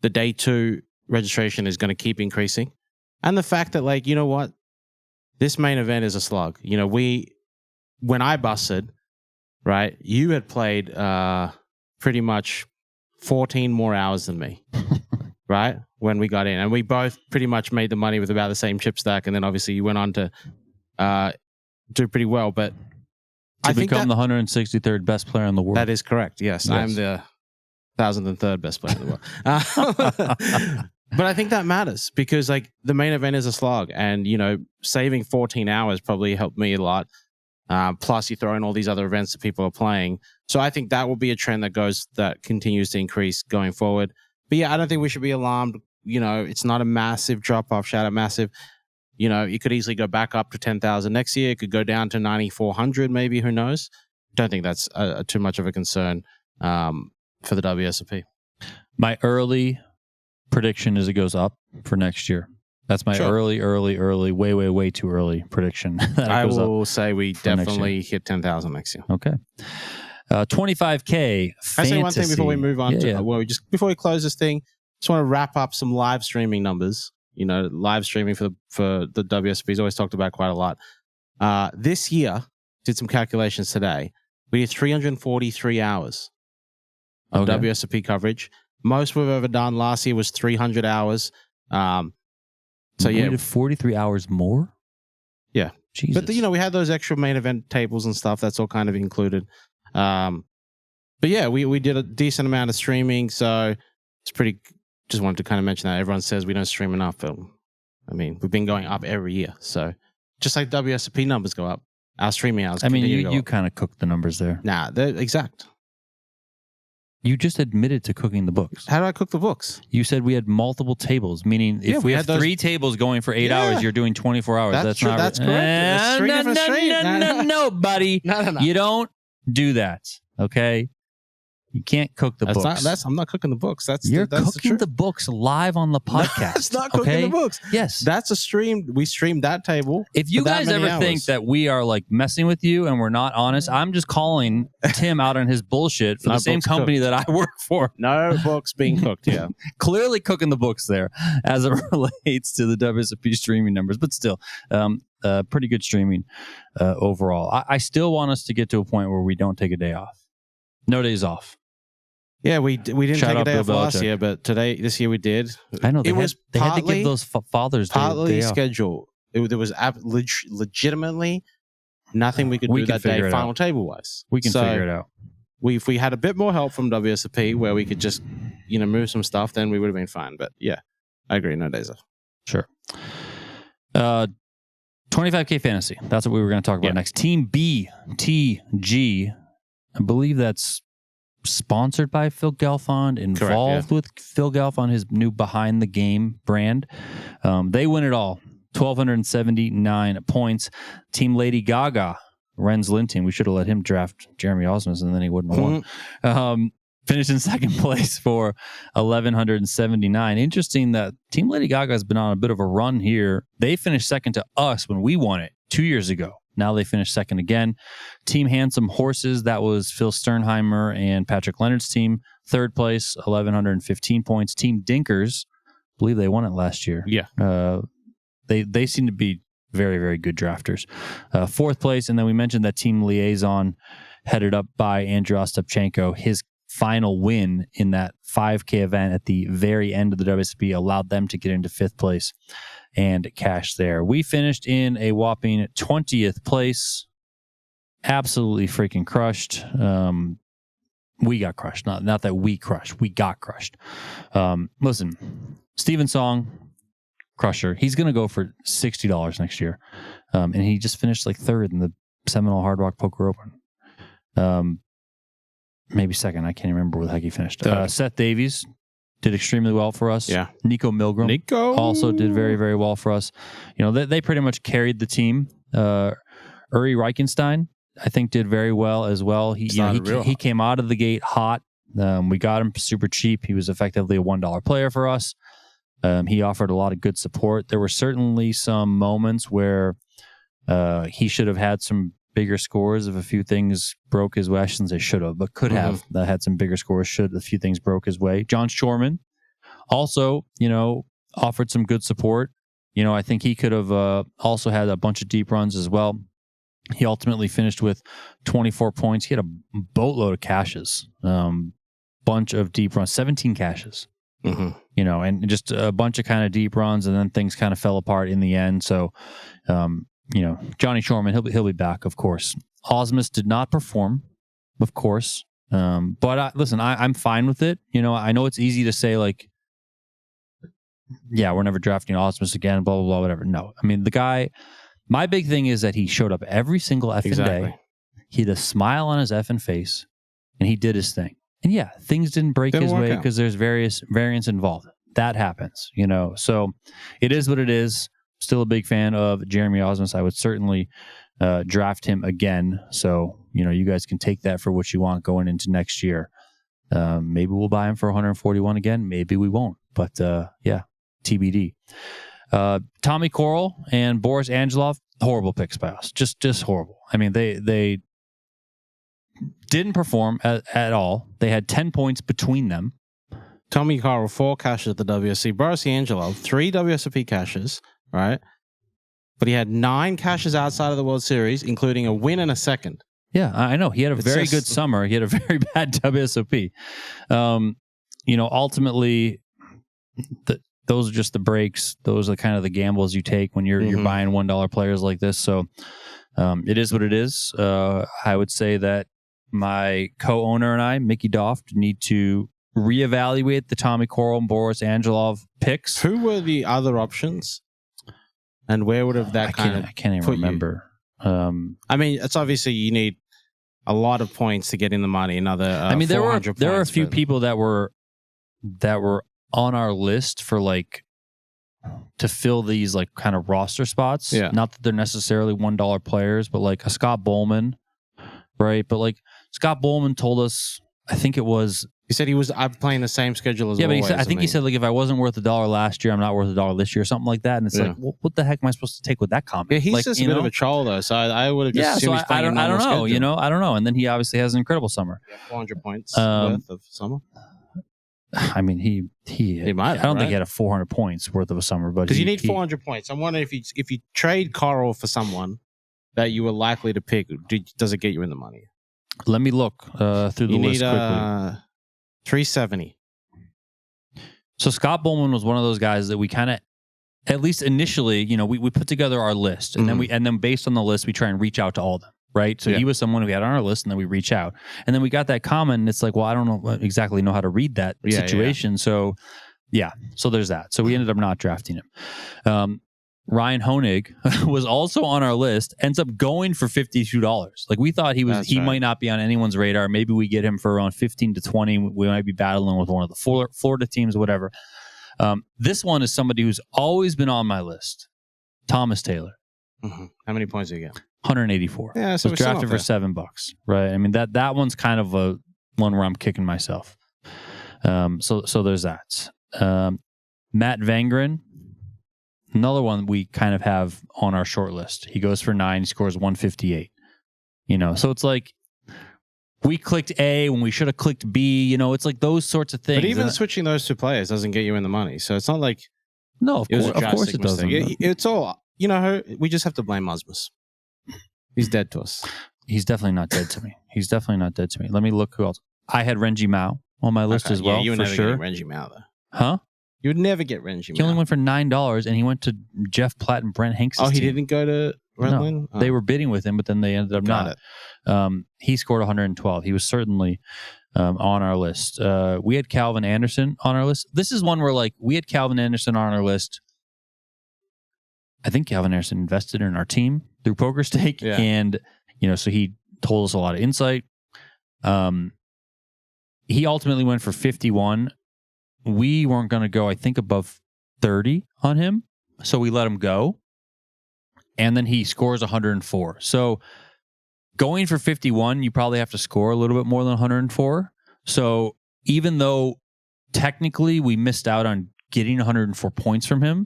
the day 2 registration is going to keep increasing. And the fact that, like, you know what? This main event is a slug. You know, when I busted, right, you had played pretty much 14 more hours than me, right, when we got in. And we both pretty much made the money with about the same chip stack. And then obviously you went on to do pretty well. But I think become the 163rd best player in the world. That is correct, yes. I'm the 1,003rd best player in the world. But I think that matters because, like, the main event is a slog, and, you know, saving 14 hours probably helped me a lot. Plus, you throw in all these other events that people are playing. So I think that will be a trend that continues to increase going forward. But yeah, I don't think we should be alarmed. You know, it's not a massive drop off. Shout out massive. You know, it could easily go back up to 10,000 next year. It could go down to 9,400, maybe. Who knows? Don't think that's too much of a concern for the WSOP. My early prediction is it goes up for next year. That's my early, way too early prediction. I will say we definitely hit 10,000 next year. Okay. 25K. Can I say one thing before we move on? Before we close this thing, just want to wrap up some live streaming numbers. You know, live streaming for the WSOP is always talked about quite a lot. This year, did some calculations today. We did 343 hours of WSOP coverage. Most we've ever done last year was 300 hours. So we did 43 hours more? Yeah. Jesus. But, you know, we had those extra main event tables and stuff. That's all kind of included. But yeah, we did a decent amount of streaming. So it's pretty... Just wanted to kind of mention that. Everyone says we don't stream enough. But, I mean, we've been going up every year. So just like WSOP numbers go up, our streaming hours I mean, you kind of cooked the numbers there. Nah, they're exact. You just admitted to cooking the books. How do I cook the books? You said we had multiple tables, meaning if we have 3 tables going for 8 hours, you're doing 24 hours. That's not that's correct. It's 3 different streams. No, buddy. No. You don't do that, okay? You can't cook the books. I'm not cooking the books. You're cooking the books live on the podcast. That's not cooking the books. Yes. That's a stream. We streamed that table. If you guys ever think that we are like messing with you and we're not honest, I'm just calling Tim out on his bullshit for the same company that I work for. No books being cooked, yeah. Clearly cooking the books there as it relates to the WSOP streaming numbers, but still, pretty good streaming overall. I still want us to get to a point where we don't take a day off. No days off. Yeah, we didn't Shout take a out day Bill off last Belichick. year, but this year we did. I know they It had to give those Father's Day partly day off. schedule. There was legitimately nothing we could do that day, final table wise. We can figure it out. If we had a bit more help from WSOP, where we could just move some stuff, then we would have been fine. But yeah, I agree. No days off. Sure. 25K fantasy. That's what we were going to talk about next. Team BTG. I believe that's sponsored by Phil Galfond, involved with Phil Galfond, his new Behind the Game brand. They win it all. 1,279 points. Team Lady Gaga, Ren's Lin team. We should have let him draft Jeremy Ausmus and then he wouldn't have won. Finished in second place for 1,179. Interesting that Team Lady Gaga has been on a bit of a run here. They finished second to us when we won it 2 years ago. Now they finished second again. Team Handsome Horses, that was Phil Sternheimer and Patrick Leonard's team. Third place, 1,115 points. Team Dinkers, I believe they won it last year. Yeah. They seem to be very, very good drafters. Fourth place, and then we mentioned that Team Liaison, headed up by Andrew Ostapchenko. His final win in that 5K event at the very end of the WSOP allowed them to get into fifth place and cash there. We finished in a whopping 20th place. Absolutely freaking crushed. We got crushed. Not that we crushed. We got crushed. Listen, Steven Song, crusher. He's going to go for $60 next year. And he just finished like third in the Seminole Hard Rock Poker Open. Maybe second. I can't remember where the heck he finished. Seth Davies did extremely well for us. Yeah. Nico Milgram also did very, very well for us. They pretty much carried the team. Uri Reichenstein, I think, did very well as well. He came out of the gate hot. We got him super cheap. He was effectively a $1 player for us. He offered a lot of good support. There were certainly some moments where he should have had some bigger scores if a few things broke his way. I shouldn't say should have, but could have. That had some bigger scores should a few things broke his way. John Shorman also, offered some good support. I think he could have also had a bunch of deep runs as well. He ultimately finished with 24 points. He had a boatload of cashes, bunch of deep runs, 17 cashes. And just a bunch of kind of deep runs, and then things kind of fell apart in the end. So, Johnny Shorman, he'll be back, of course. Ausmus did not perform, of course. But listen, I'm fine with it. I know it's easy to say like, yeah, we're never drafting Ausmus again, blah, blah, blah, whatever. No, I mean, the guy, my big thing is that he showed up every single effing day. He had a smile on his effing face, and he did his thing. And yeah, things didn't break his way because there's various variants involved. That happens, So it is what it is. Still a big fan of Jeremy Ausmus. I would certainly draft him again. So, you guys can take that for what you want going into next year. Maybe we'll buy him for 141 again. Maybe we won't. But yeah, TBD. Tommy Coral and Boris Angelov, horrible picks by us. Just horrible. I mean, they didn't perform at all. They had 10 points between them. Tommy Coral, 4 cashes at the WSC. Boris Angelov, 3 WSOP cashes. Right, but he had 9 cashes outside of the World Series, including a win and a second. Yeah, I know. He had a very good summer. He had a very bad WSOP. Ultimately, those are just the breaks. Those are kind of the gambles you take when you're buying $1 players like this. So it is what it is. I would say that my co-owner and I, Mickey Doft, need to reevaluate the Tommy Coral and Boris Angelov picks. Who were the other options? And where would have that I can't even remember. I mean, it's obviously you need a lot of points to get in the money. Another I mean, there were 400 a points, few but- people that were on our list for like to fill these like kind of roster spots. Yeah. Not that they're necessarily $1 players, but like a Scott Bowman, right? But like Scott Bowman told us, I think it was. He said I'm playing the same schedule as Yeah, but always. I think he said like if I wasn't worth $1 last year, I'm not worth $1 this year, something like that. And it's like, well, what the heck am I supposed to take with that comment? Yeah, he's like, just a bit of a troll though. So I would have just assumed he's playing a normal I don't know. schedule. You know, I don't know. And then he obviously has an incredible summer. Yeah, 400 points worth of summer. I mean, he might have, I don't think right? he had a 400 points worth of a summer, but Because you need 400 points. I'm wondering if you trade Coral for someone that you were likely to pick, does it get you in the money? Let me look through the You list need quickly. 370. So Scott Bowman was one of those guys that we kind of, at least initially, you know, we put together our list, and then based on the list, we try and reach out to all of them, right? So he was someone we had on our list, and then we reach out, and then we got that comment, and it's like, well, I don't know how to read that situation. So so there's that. So we ended up not drafting him. Ryan Honig was also on our list, ends up going for $52. Like we thought he might not be on anyone's radar. Maybe we get him for around 15 to 20. We might be battling with one of the Florida teams, whatever. This one is somebody who's always been on my list. Thomas Taylor. Mm-hmm. How many points did you get? 184. Yeah, so was drafted for $7, right? I mean that one's kind of a one where I'm kicking myself. So there's that. Matt Vangren. Another one we kind of have on our short list. He goes for 9, he scores 158. You know, so it's like we clicked A when we should have clicked B. You know, it's like those sorts of things. But even switching those two players doesn't get you in the money. So it's not like of course it doesn't. It's all, you know, we just have to blame Ausmus. He's dead to us. He's definitely not dead to me. Let me look who else. I had Renji Mao on my list as well. You would for never sure. get Renji Mao though. Huh? You would never get Renji Mao. He only went for $9, and he went to Jeff Platt and Brent Hanks' he team. didn't go to Redland? No, they were bidding with him, but then they ended up not. He scored 112. He was certainly on our list. We had Calvin Anderson on our list. This is one where like we had Calvin Anderson on our list. I think Calvin Anderson invested in our team through PokerStake, and you know, so he told us a lot of insight. He ultimately went for 51. We weren't going to go, I think, above 30 on him, so we let him go. And then he scores 104. So going for 51, you probably have to score a little bit more than 104. So even though technically we missed out on getting 104 points from him,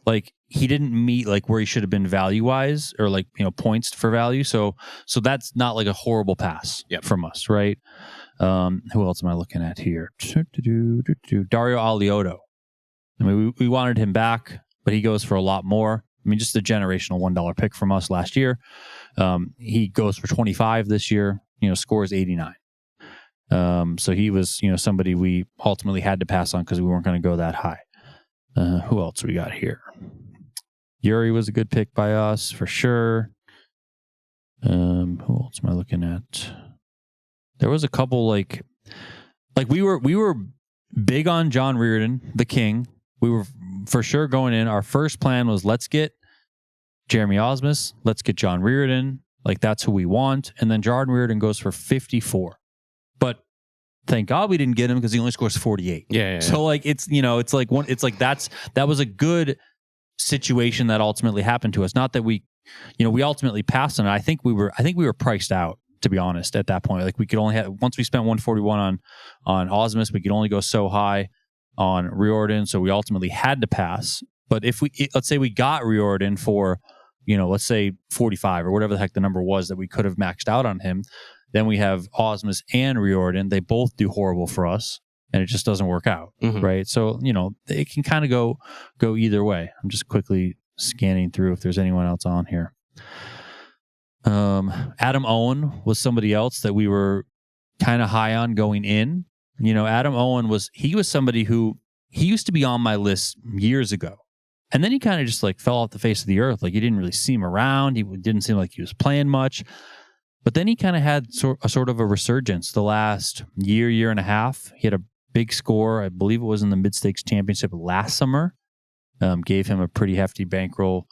like he didn't meet like where he should have been value wise, or like, you know, points for value. So that's not like a horrible pass from us, right? Who else am I looking at here? Dario Alioto. I mean, we wanted him back, but he goes for a lot more. I mean, just a generational $1 pick from us last year. He goes for 25 this year, you know, scores 89. So he was, you know, somebody we ultimately had to pass on because we weren't going to go that high. Who else we got here? Yuri was a good pick by us for sure. Who else am I looking at? There was a couple like we were big on John Reardon, the king. We were for sure going in. Our first plan was let's get Jeremy Ausmus, let's get John Reardon. Like that's who we want. And then John Reardon goes for 54. But thank God we didn't get him because he only scores 48. So like it's, you know, it's like that was a good situation that ultimately happened to us. Not that we, you know, we ultimately passed on it. I think we were priced out, to be honest, at that point. Like we could only have, once we spent 141 on Ausmus, we could only go so high on Riordan, so we ultimately had to pass. But if let's say we got Riordan for, you know, let's say 45 or whatever the heck the number was that we could have maxed out on him, then we have Ausmus and Riordan. They both do horrible for us, and it just doesn't work out, right? So, you know, it can kind of go either way. I'm just quickly scanning through if there's anyone else on here. Adam Owen was somebody else that we were kind of high on going in. You know, Adam Owen was somebody who he used to be on my list years ago. And then he kind of just like fell off the face of the earth. Like you didn't really see him around. He didn't seem like he was playing much. But then he kind of had sort of a resurgence the last year and a half. He had a big score. I believe it was in the Mid-Stakes Championship last summer. Gave him a pretty hefty bankroll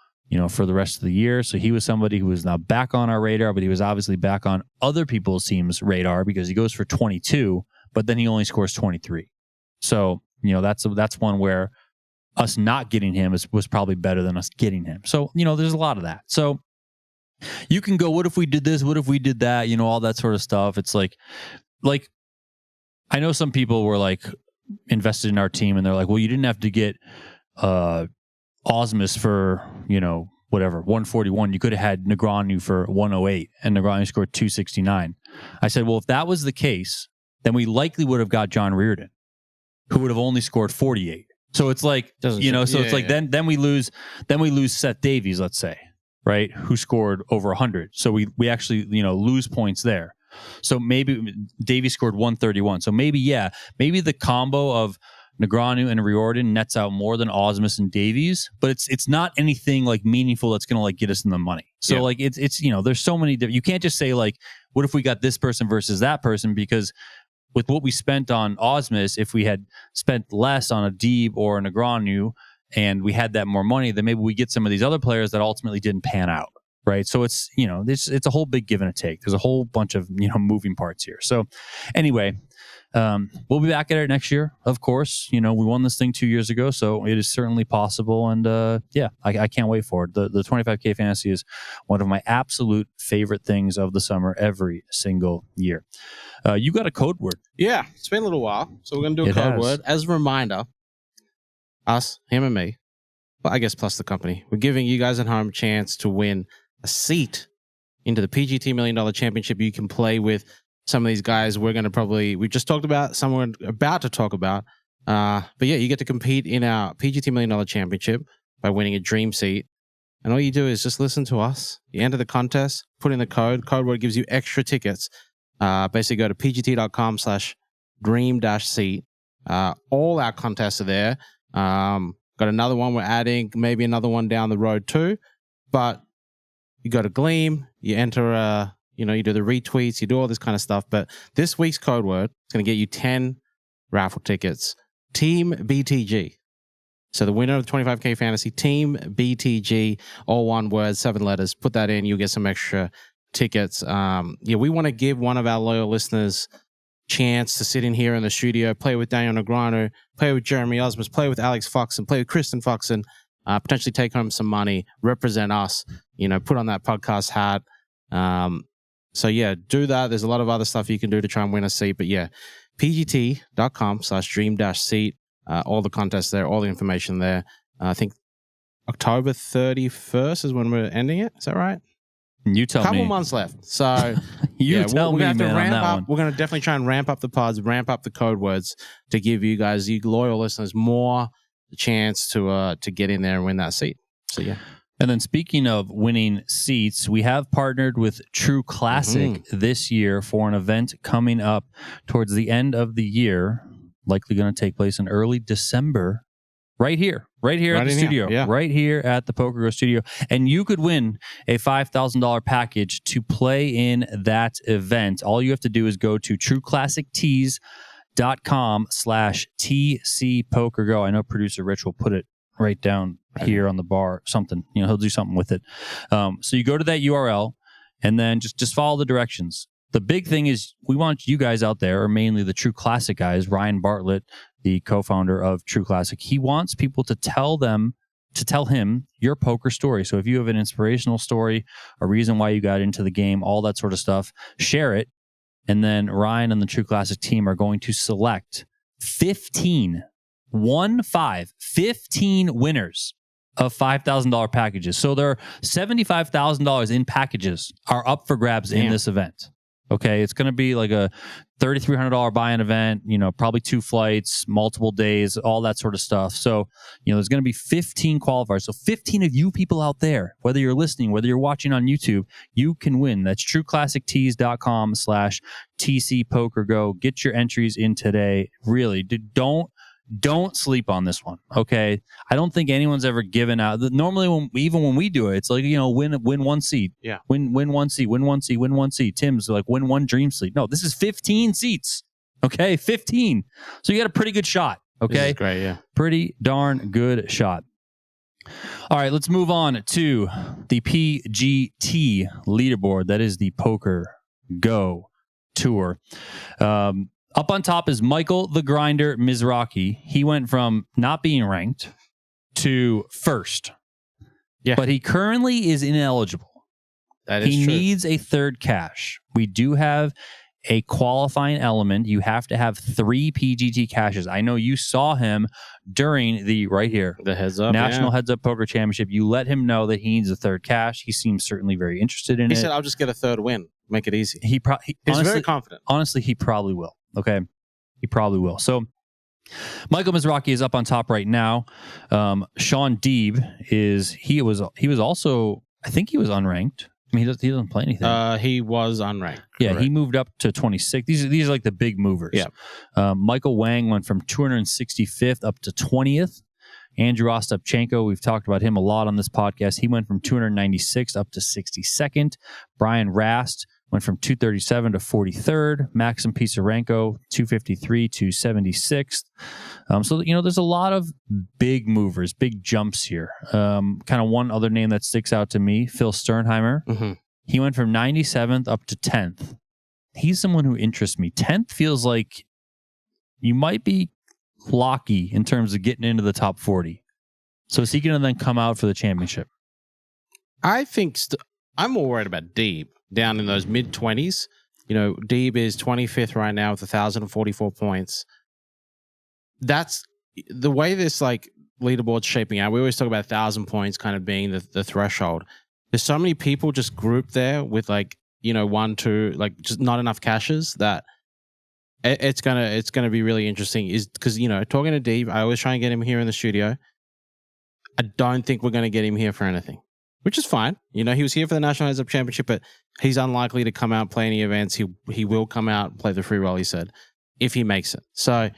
for the rest of the year. So he was somebody who was now back on our radar, but he was obviously back on other people's teams' radar because he goes for 22, but then he only scores 23. So, that's one where us not getting him was probably better than us getting him. So, there's a lot of that. So you can go, what if we did this? What if we did that? All that sort of stuff. It's like I know some people were like invested in our team and they're like, well, you didn't have to get Ausmus for, whatever, 141. You could have had Negreanu for 108 and Negreanu scored 269. I said, well, if that was the case, then we likely would have got John Reardon, who would have only scored 48. So it's like, it's like then we lose Seth Davies, let's say, right? Who scored over 100. So we actually, lose points there. So maybe Davies scored 131. So maybe the combo of Negreanu and Riordan nets out more than Ausmus and Davies, but it's not anything like meaningful that's going to like get us in the money. So like it's there's so many you can't just say like, what if we got this person versus that person? Because with what we spent on Ausmus, if we had spent less on a Deeb or a Negreanu and we had that more money, then maybe we get some of these other players that ultimately didn't pan out. Right. So it's, it's a whole big give and a take. There's a whole bunch of, moving parts here. So anyway, we'll be back at it next year. Of course, we won this thing 2 years ago, so it is certainly possible. And I can't wait for it. The 25K fantasy is one of my absolute favorite things of the summer every single year. You got a code word. Yeah, it's been a little while. So we're going to do a code word. As a reminder, us, him and me, but I guess plus the company, we're giving you guys at home a chance to win a seat into the PGT $1 Million Championship. You can play with some of these guys we just talked about, some we're about to talk about. But yeah, you get to compete in our PGT $1 Million Championship by winning a dream seat. And all you do is just listen to us. You enter the contest, put in the code. Code word gives you extra tickets. Basically go to pgt.com/dream-seat. All our contests are there. Got another one we're adding, maybe another one down the road too. But you go to Gleam, you enter you do the retweets, you do all this kind of stuff. But this week's code word is going to get you 10 raffle tickets. Team BTG. So the winner of the 25K fantasy, Team BTG, all one word, 7 letters. Put that in, you'll get some extra tickets. We want to give one of our loyal listeners chance to sit in here in the studio, play with Daniel Negreanu, play with Jeremy Ausmus, play with Alex Foxen, play with Kristen Foxen, potentially take home some money, represent us, put on that podcast hat. So yeah, do that. There's a lot of other stuff you can do to try and win a seat. But yeah, pgt.com/dream-seat. All the contests there, all the information there. I think October 31st is when we're ending it. Is that right? You tell me. Couple months left. So tell me, man, on that one. We're going to definitely try and ramp up the pods, ramp up the code words to give you guys, you loyal listeners, more chance to get in there and win that seat. So yeah. And then speaking of winning seats, we have partnered with True Classic this year for an event coming up towards the end of the year, likely going to take place in early December, right here at the studio, right here at the PokerGO studio. And you could win a $5,000 package to play in that event. All you have to do is go to trueclassictees.com/TCPokerGo. I know producer Rich will put it right down here on the bar, something, he'll do something with it. So you go to that URL and then just follow the directions. The big thing is we want you guys out there, or mainly the True Classic guys, Ryan Bartlett, the co-founder of True Classic. He wants people to tell him your poker story. So if you have an inspirational story, a reason why you got into the game, all that sort of stuff, share it. And then Ryan and the True Classic team are going to select 15 winners of $5,000 packages. So there are $75,000 in packages are up for grabs in this event. Okay, it's going to be like a $3,300 buy-in event, probably 2 flights, multiple days, all that sort of stuff. So, there's going to be 15 qualifiers. So 15 of you people out there, whether you're listening, whether you're watching on YouTube, you can win. That's trueclassictees.com/TCPokerGo. Get your entries in today. Really, don't sleep on this one, okay? I don't think anyone's ever given out. Normally, when we do it, it's like, win one seat. Yeah. Win one seat, win one seat, win one seat. Tim's like, win one dream seat. No, this is 15 seats, okay? 15. So you got a pretty good shot, okay? This is great, yeah. Pretty darn good shot. All right, let's move on to the PGT Leaderboard. That is the PokerGO Tour. Up on top is Michael the Grinder Mizrachi. He went from not being ranked to first. Yeah. But he currently is ineligible. That is he true. needs a third cash. We do have a qualifying element. You have to have 3 PGT caches. I know you saw him during the heads up National Heads Up Poker Championship. You let him know that he needs a third cache. He seems certainly very interested in it. He said, "I'll just get a third win, make it easy." He's honestly, very confident. Honestly, he probably will. Okay, he probably will. So Michael Mizrachi is up on top right now. Sean Deeb he was also, I think he was unranked. I mean, he doesn't play anything. He was unranked. Yeah, correct. he moved up to 26. These are like the big movers. Yeah. Michael Wang went from 265th up to 20th. Andrew Ostapchenko, we've talked about him a lot on this podcast. He went from 296th up to 62nd. Brian Rast went from 237 to 43rd. Maxim Pisarenko, 253 to 76th. So, there's a lot of big movers, big jumps here. Kind of one other name that sticks out to me, Phil Sternheimer. Mm-hmm. He went from 97th up to 10th. He's someone who interests me. 10th feels like you might be lucky in terms of getting into the top 40. So is he going to then come out for the championship? I think I'm more worried about Deeb down in those mid-20s. Deeb is 25th right now with 1,044 points. That's the way this leaderboard's shaping out. We always talk about 1,000 points kind of being the threshold. There's so many people just grouped there with 1, 2, just not enough caches that it's gonna be really interesting. Is because talking to Deeb, I always try and get him here in the studio. I don't think we're gonna get him here for anything, which is fine. He was here for the National Heads Up Championship, but he's unlikely to come out and play any events. He will come out and play the free roll, he said, if he makes it. So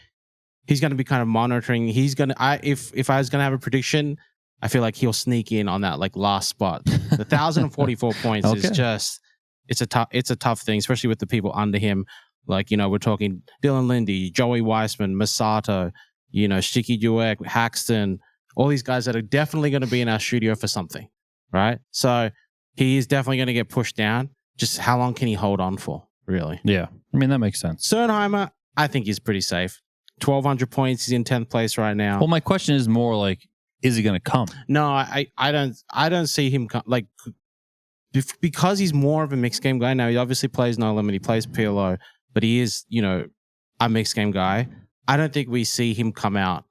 he's going to be kind of monitoring. He's going to, if I was going to have a prediction, I feel like he'll sneak in on that last spot. The 1,044 points Okay. is just, it's a tough thing, especially with the people under him. We're talking Dylan Lindy, Joey Weissman, Masato, Shiki Dueck, Haxton, all these guys that are definitely going to be in our studio for something, right? So he is definitely going to get pushed down. Just how long can he hold on for, really? Yeah. I mean, that makes sense. Sternheimer, I think he's pretty safe. 1,200 points. He's in 10th place right now. Well, my question is more is he going to come? No, I don't see him come. Because he's more of a mixed game guy now. He obviously plays No Limit. He plays PLO, but he is, a mixed game guy. I don't think we see him come out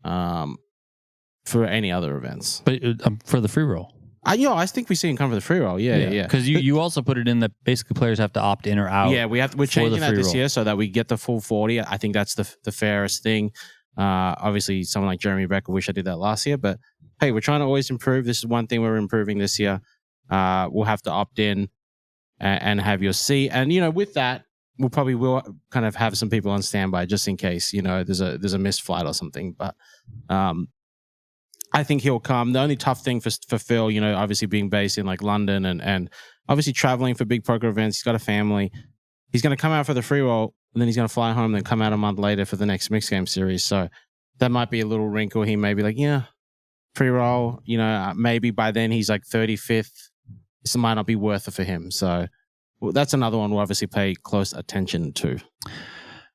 for any other events. But for the free roll. I think we see him come for the free roll. Yeah. Because you also put it in that basically players have to opt in or out. Yeah, we're changing that this year so that we get the full 40. I think that's the fairest thing. Obviously, someone like Jeremy Becker, wish I did that last year, but hey, we're trying to always improve. This is one thing we're improving this year. We'll have to opt in and have your seat. And, with that, we'll probably kind of have some people on standby just in case, there's a missed flight or something. But I think he'll come. The only tough thing for Phil, obviously being based in London and obviously traveling for big poker events. He's got a family. He's going to come out for the free roll and then he's going to fly home and then come out a month later for the next mixed game series. So that might be a little wrinkle. He may be free roll, maybe by then he's 35th. This might not be worth it for him. So that's another one we'll obviously pay close attention to.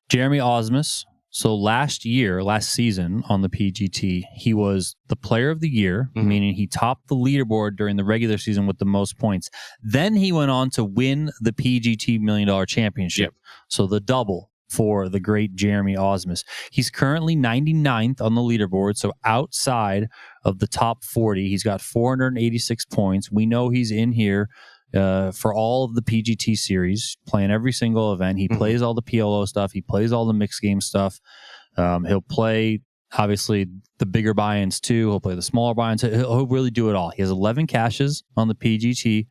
Jeremy Ausmus. So last season on the PGT, he was the player of the year, meaning he topped the leaderboard during the regular season with the most points. Then he went on to win the PGT $1 Million Championship. Yep. So the double for the great Jeremy Ausmus. He's currently 99th on the leaderboard, so outside of the top 40. He's got 486 points. We know he's in here for all of the PGT series, playing every single event. He plays all the PLO stuff. He plays all the mixed game stuff. He'll play, obviously, the bigger buy-ins too. He'll play the smaller buy-ins. He'll really do it all. He has 11 caches on the PGT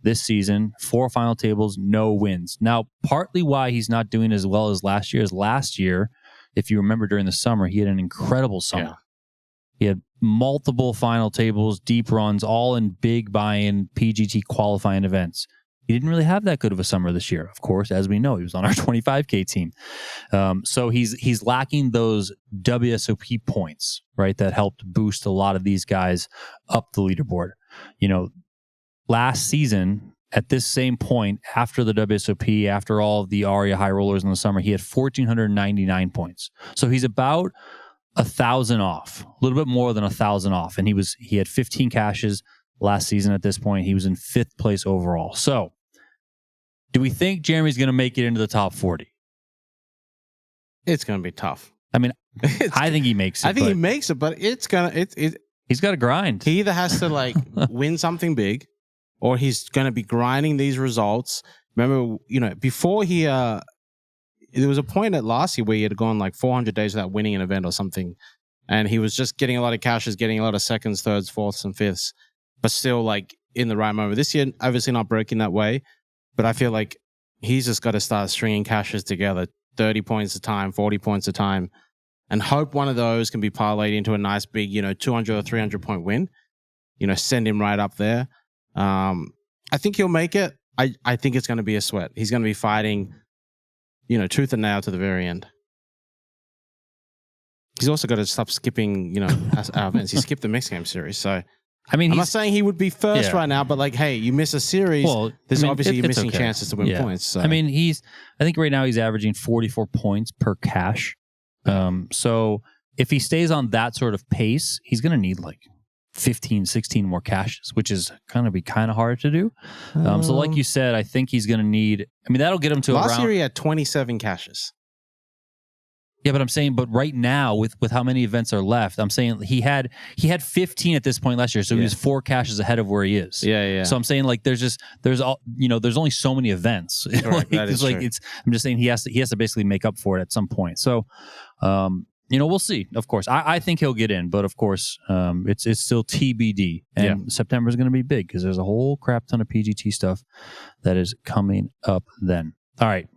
this season, 4 final tables, no wins. Now, partly why he's not doing as well as last year is last year, if you remember during the summer, he had an incredible summer. Yeah. He had multiple final tables, deep runs, all in big buy-in PGT qualifying events. He didn't really have that good of a summer this year. Of course, as we know, he was on our 25K team. So he's lacking those WSOP points, right? That helped boost a lot of these guys up the leaderboard. You know, last season at this same point, after the WSOP, after all of the ARIA high rollers in the summer, he had 1,499 points. So he's about 1,000 off, a little bit more than 1,000 off. And he had 15 cashes last season at this point. He was in 5th place overall. So do we think Jeremy's going to make it into the top 40? It's going to be tough. I mean, I think he makes it. I think he makes it, but it's going to... He's got to grind. He either has to like win something big, or he's going to be grinding these results. Remember, before he... there was a point at last year where he had gone like 400 days without winning an event or something. And he was just getting a lot of cashes, getting a lot of seconds, thirds, fourths, and fifths, but still like in the right moment. This year, obviously not breaking that way, but I feel like he's just got to start stringing cashes together, 30 points a time, 40 points a time, and hope one of those can be parlayed into a nice big, 200 or 300 point win. Send him right up there. I think he'll make it. I think it's going to be a sweat. He's going to be fighting, tooth and nail to the very end. He's also got to stop skipping, our events. He skipped the mixed game series, so I mean, I'm not saying he would be first right now, but like, hey, you miss a series. Well, there's obviously you're missing chances to win points. So. I mean, I think right now he's averaging 44 points per cash. So if he stays on that sort of pace, he's going to need like 15, 16 more caches, which is going to be kind of hard to do. So like you said, I think he's going to need, that'll get him to last year he had 27 caches. Yeah, but I'm saying, right now with how many events are left, I'm saying he had 15 at this point last year, so he was 4 caches ahead of where he is. Yeah. So I'm saying like there's only so many events. Correct, that is true. I'm just saying he has to basically make up for it at some point. So, we'll see. Of course, I think he'll get in, but of course, it's still TBD. And September is going to be big because there's a whole crap ton of PGT stuff that is coming up then. All right,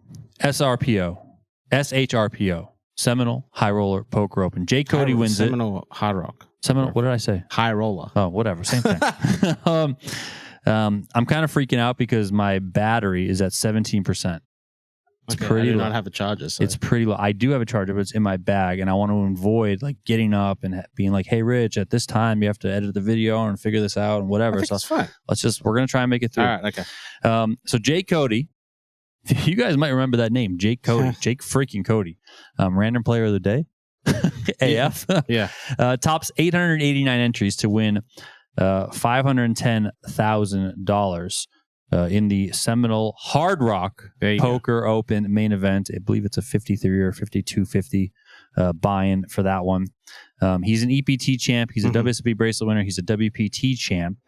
SHRPO. Seminole, High Roller, Poker Open. Cody wins it. Seminole, High Rock. Seminole, what did I say? High Roller. Oh, whatever. Same thing. I'm kind of freaking out because my battery is at 17%. It's pretty I do low. not have a charger. So. It's pretty low. I do have a charger, but it's in my bag, and I want to avoid like getting up and being like, "Hey, Rich, at this time you have to edit the video and figure this out and whatever." I think it's fine. We're gonna try and make it through. All right, okay. So Cody. You guys might remember that name, Jake Cody. Jake freaking Cody. Random player of the day. AF. Yeah. Tops 889 entries to win $510,000 in the Seminole Hard Rock Poker Open main event. I believe it's a 53 or 5250 buy-in for that one. He's an EPT champ. He's a WSOP Bracelet winner. He's a WPT champ.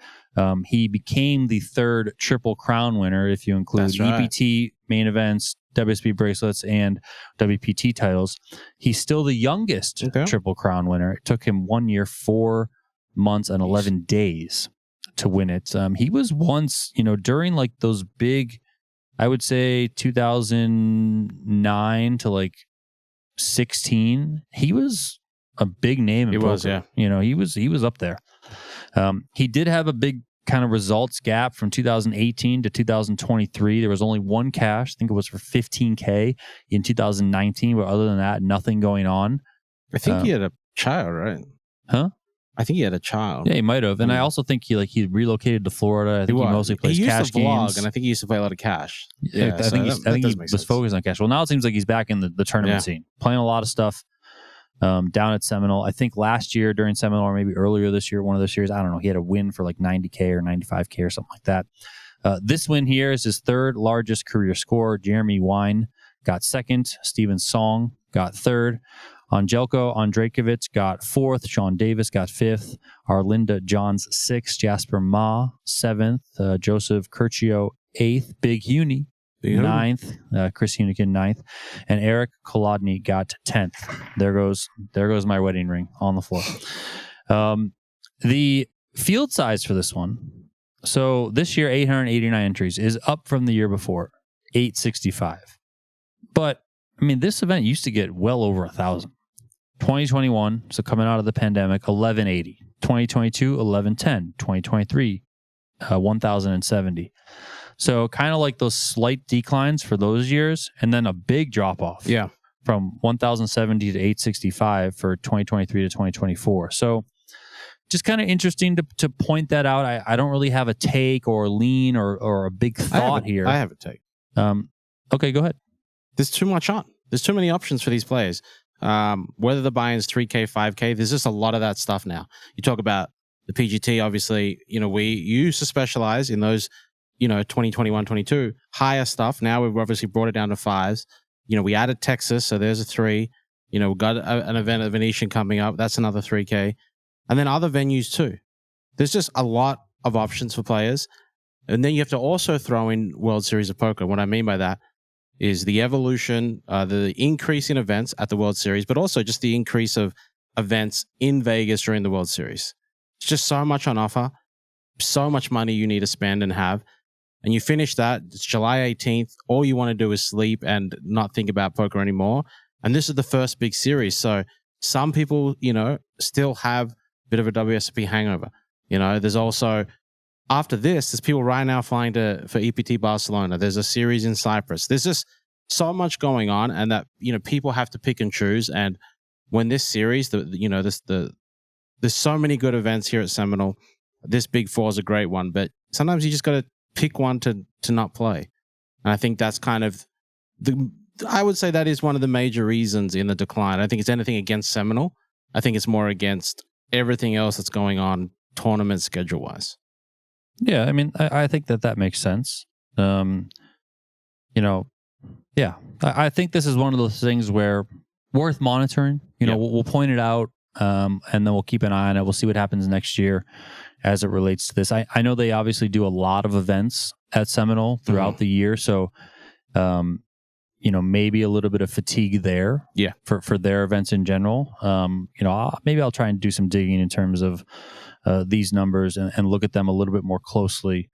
He became the 3rd Triple Crown winner if you include EPT main events, WSOP bracelets, and WPT titles. He's still the youngest Triple Crown winner. It took him 1 year, 4 months, and 11 days to win it. He was once, during like those big, I would say 2009 to like 16, he was a big name in poker. He was up there. He did have a big kind of results gap from 2018 to 2023. There was only 1 cash. I think it was for 15K in 2019, but other than that, nothing going on. I think he had a child, right? Huh? I think he had a child. Yeah, he might have. And I also think he relocated to Florida. I think he mostly plays cash games. And I think he used to play a lot of cash. Yeah, I think he was focused on cash. Well, now it seems like he's back in the tournament scene, playing a lot of stuff. Down at Seminole. I think last year during Seminole, or maybe earlier this year, one of those years, I don't know, he had a win for like 90K or 95K or something like that. This win here is his 3rd largest career score. Jeremy Wine got 2nd. Steven Song got 3rd. Angelko Andrakovich got 4th. Sean Davis got 5th. Arlinda Johns 6th. Jasper Ma 7th. Joseph Curcio 8th. Big Huni 9th, Chris Hunikin 9th, and Eric Kolodny got 10th. There goes my wedding ring on the floor. The field size for this one, so this year 889 entries is up from the year before, 865. But this event used to get well over 1,000. 2021, so coming out of the pandemic, 1180. 2022, 1110. 2023, 1,070. So kind of like those slight declines for those years, and then a big drop off. Yeah. From 1,070 to 865 for 2023 to 2024. So just kind of interesting to point that out. I don't really have a take or a lean or a big thought here. I have a take. Okay, go ahead. There's too much on. There's too many options for these players. Whether the buy-in's 3K, 5K, there's just a lot of that stuff now. You talk about the PGT, obviously, we used to specialize in those, 2021, 22, higher stuff. Now we've obviously brought it down to 5s. We added Texas, so there's a 3. We've got an event at Venetian coming up. That's another 3K. And then other venues too. There's just a lot of options for players. And then you have to also throw in World Series of Poker. What I mean by that is the evolution, the increase in events at the World Series, but also just the increase of events in Vegas during the World Series. It's just so much on offer, so much money you need to spend and have. And you finish that, it's July 18th. All you want to do is sleep and not think about poker anymore. And this is the first big series. So some people, still have a bit of a WSOP hangover. There's also, after this, there's people right now flying for EPT Barcelona. There's a series in Cyprus. There's just so much going on, and that, people have to pick and choose. And when this series, there's so many good events here at Seminole. This Big Four is a great one, but sometimes you just got to pick one to not play. And I think that's kind of I would say that is one of the major reasons in the decline. I don't think it's anything against Seminole. I think it's more against everything else that's going on tournament schedule wise. Yeah, I mean, I think that makes sense. I think this is one of those things where worth monitoring. We'll point it out, and then we'll keep an eye on it. We'll see what happens next year as it relates to this. I know they obviously do a lot of events at Seminole throughout the year, so maybe a little bit of fatigue there. Yeah, for their events in general. Maybe I'll try and do some digging in terms of these numbers and look at them a little bit more closely,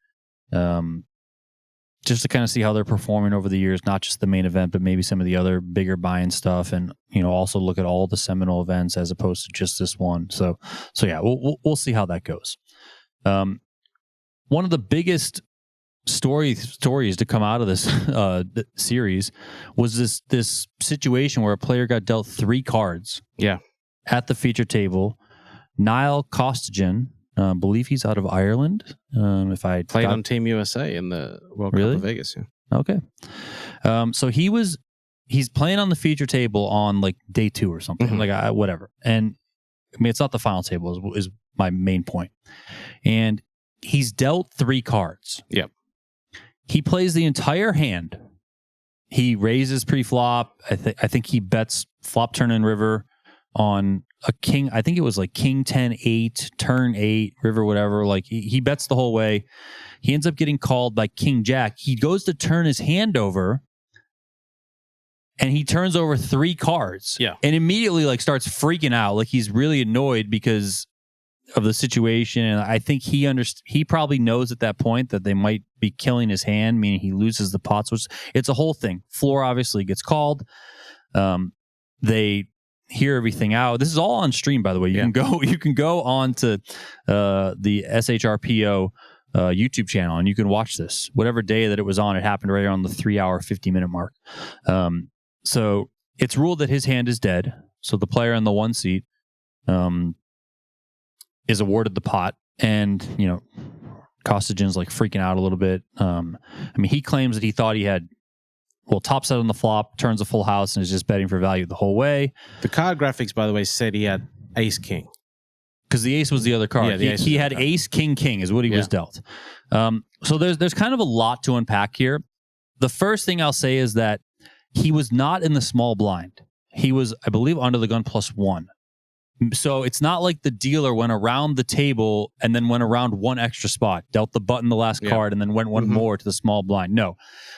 just to kind of see how they're performing over the years, not just the main event, but maybe some of the other bigger buy-in stuff, and also look at all the Seminole events as opposed to just this one. So yeah, we'll see how that goes. One of the biggest stories to come out of this series was this situation where a player got dealt 3 cards. Yeah, at the feature table. Niall Costigan, I believe he's out of Ireland. If I played on Team USA in the World Cup of Vegas. Yeah. Okay. So he's playing on the feature table on like day 2 or something, whatever. And I mean, it's not the final table is my main point. And he's dealt 3 cards. Yep. He plays the entire hand. He raises pre-flop. I think he bets flop, turn, and river on a king. I think it was like king 10-8, turn 8, river, whatever. Like he bets the whole way. He ends up getting called by king jack. He goes to turn his hand over, and he turns over 3 cards. Yeah, and immediately like starts freaking out. Like he's really annoyed because of the situation, and I think he probably knows at that point that they might be killing his hand, meaning he loses the pots, which it's a whole thing. Floor obviously gets called. They hear everything out. This is all on stream, by the way. You can go on to the SHRPO YouTube channel, and you can watch this. Whatever day that it was on, it happened right around the 3-hour, 50-minute mark. So it's ruled that his hand is dead. So the player in the 1 seat is awarded the pot, and Costigan's like freaking out a little bit. He claims that he thought he had top set on the flop, turns a full house, and is just betting for value the whole way. The card graphics, by the way, said he had ace king because the ace was the other card. Yeah, he had ace king is what he was dealt. So there's kind of a lot to unpack here. The first thing I'll say is that he was not in the small blind. He was, I believe, under the gun +1. So it's not like the dealer went around the table and then went around 1 extra spot, dealt the button the last card, and then went one more to the small blind. No.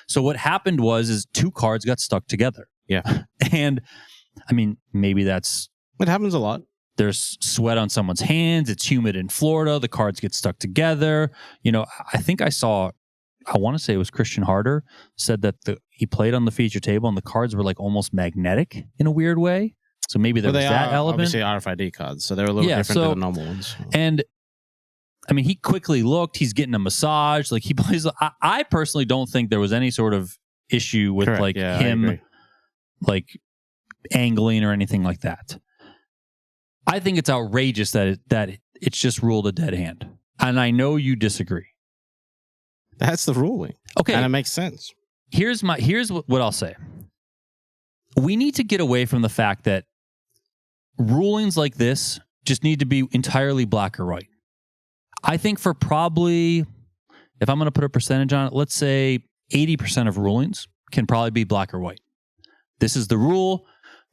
So what happened is 2 cards got stuck together. Yeah. And I mean, maybe it happens a lot. There's sweat on someone's hands. It's humid in Florida. The cards get stuck together. I think I want to say it was Christian Harder said that he played on the feature table and the cards were like almost magnetic in a weird way. So maybe there was that element. Obviously RFID cards, so they're a little different than the normal ones. And I mean, he quickly looked. He's getting a massage. Like he plays. I personally don't think there was any sort of issue with Correct. him like angling or anything like that. I think it's outrageous that it's just ruled a dead hand, and I know you disagree. That's the ruling. Okay, and it makes sense. Here's what I'll say. We need to get away from the fact that rulings like this just need to be entirely black or white. I think for probably, if I'm going to put a percentage on it, let's say 80% of rulings can probably be black or white. This is the rule.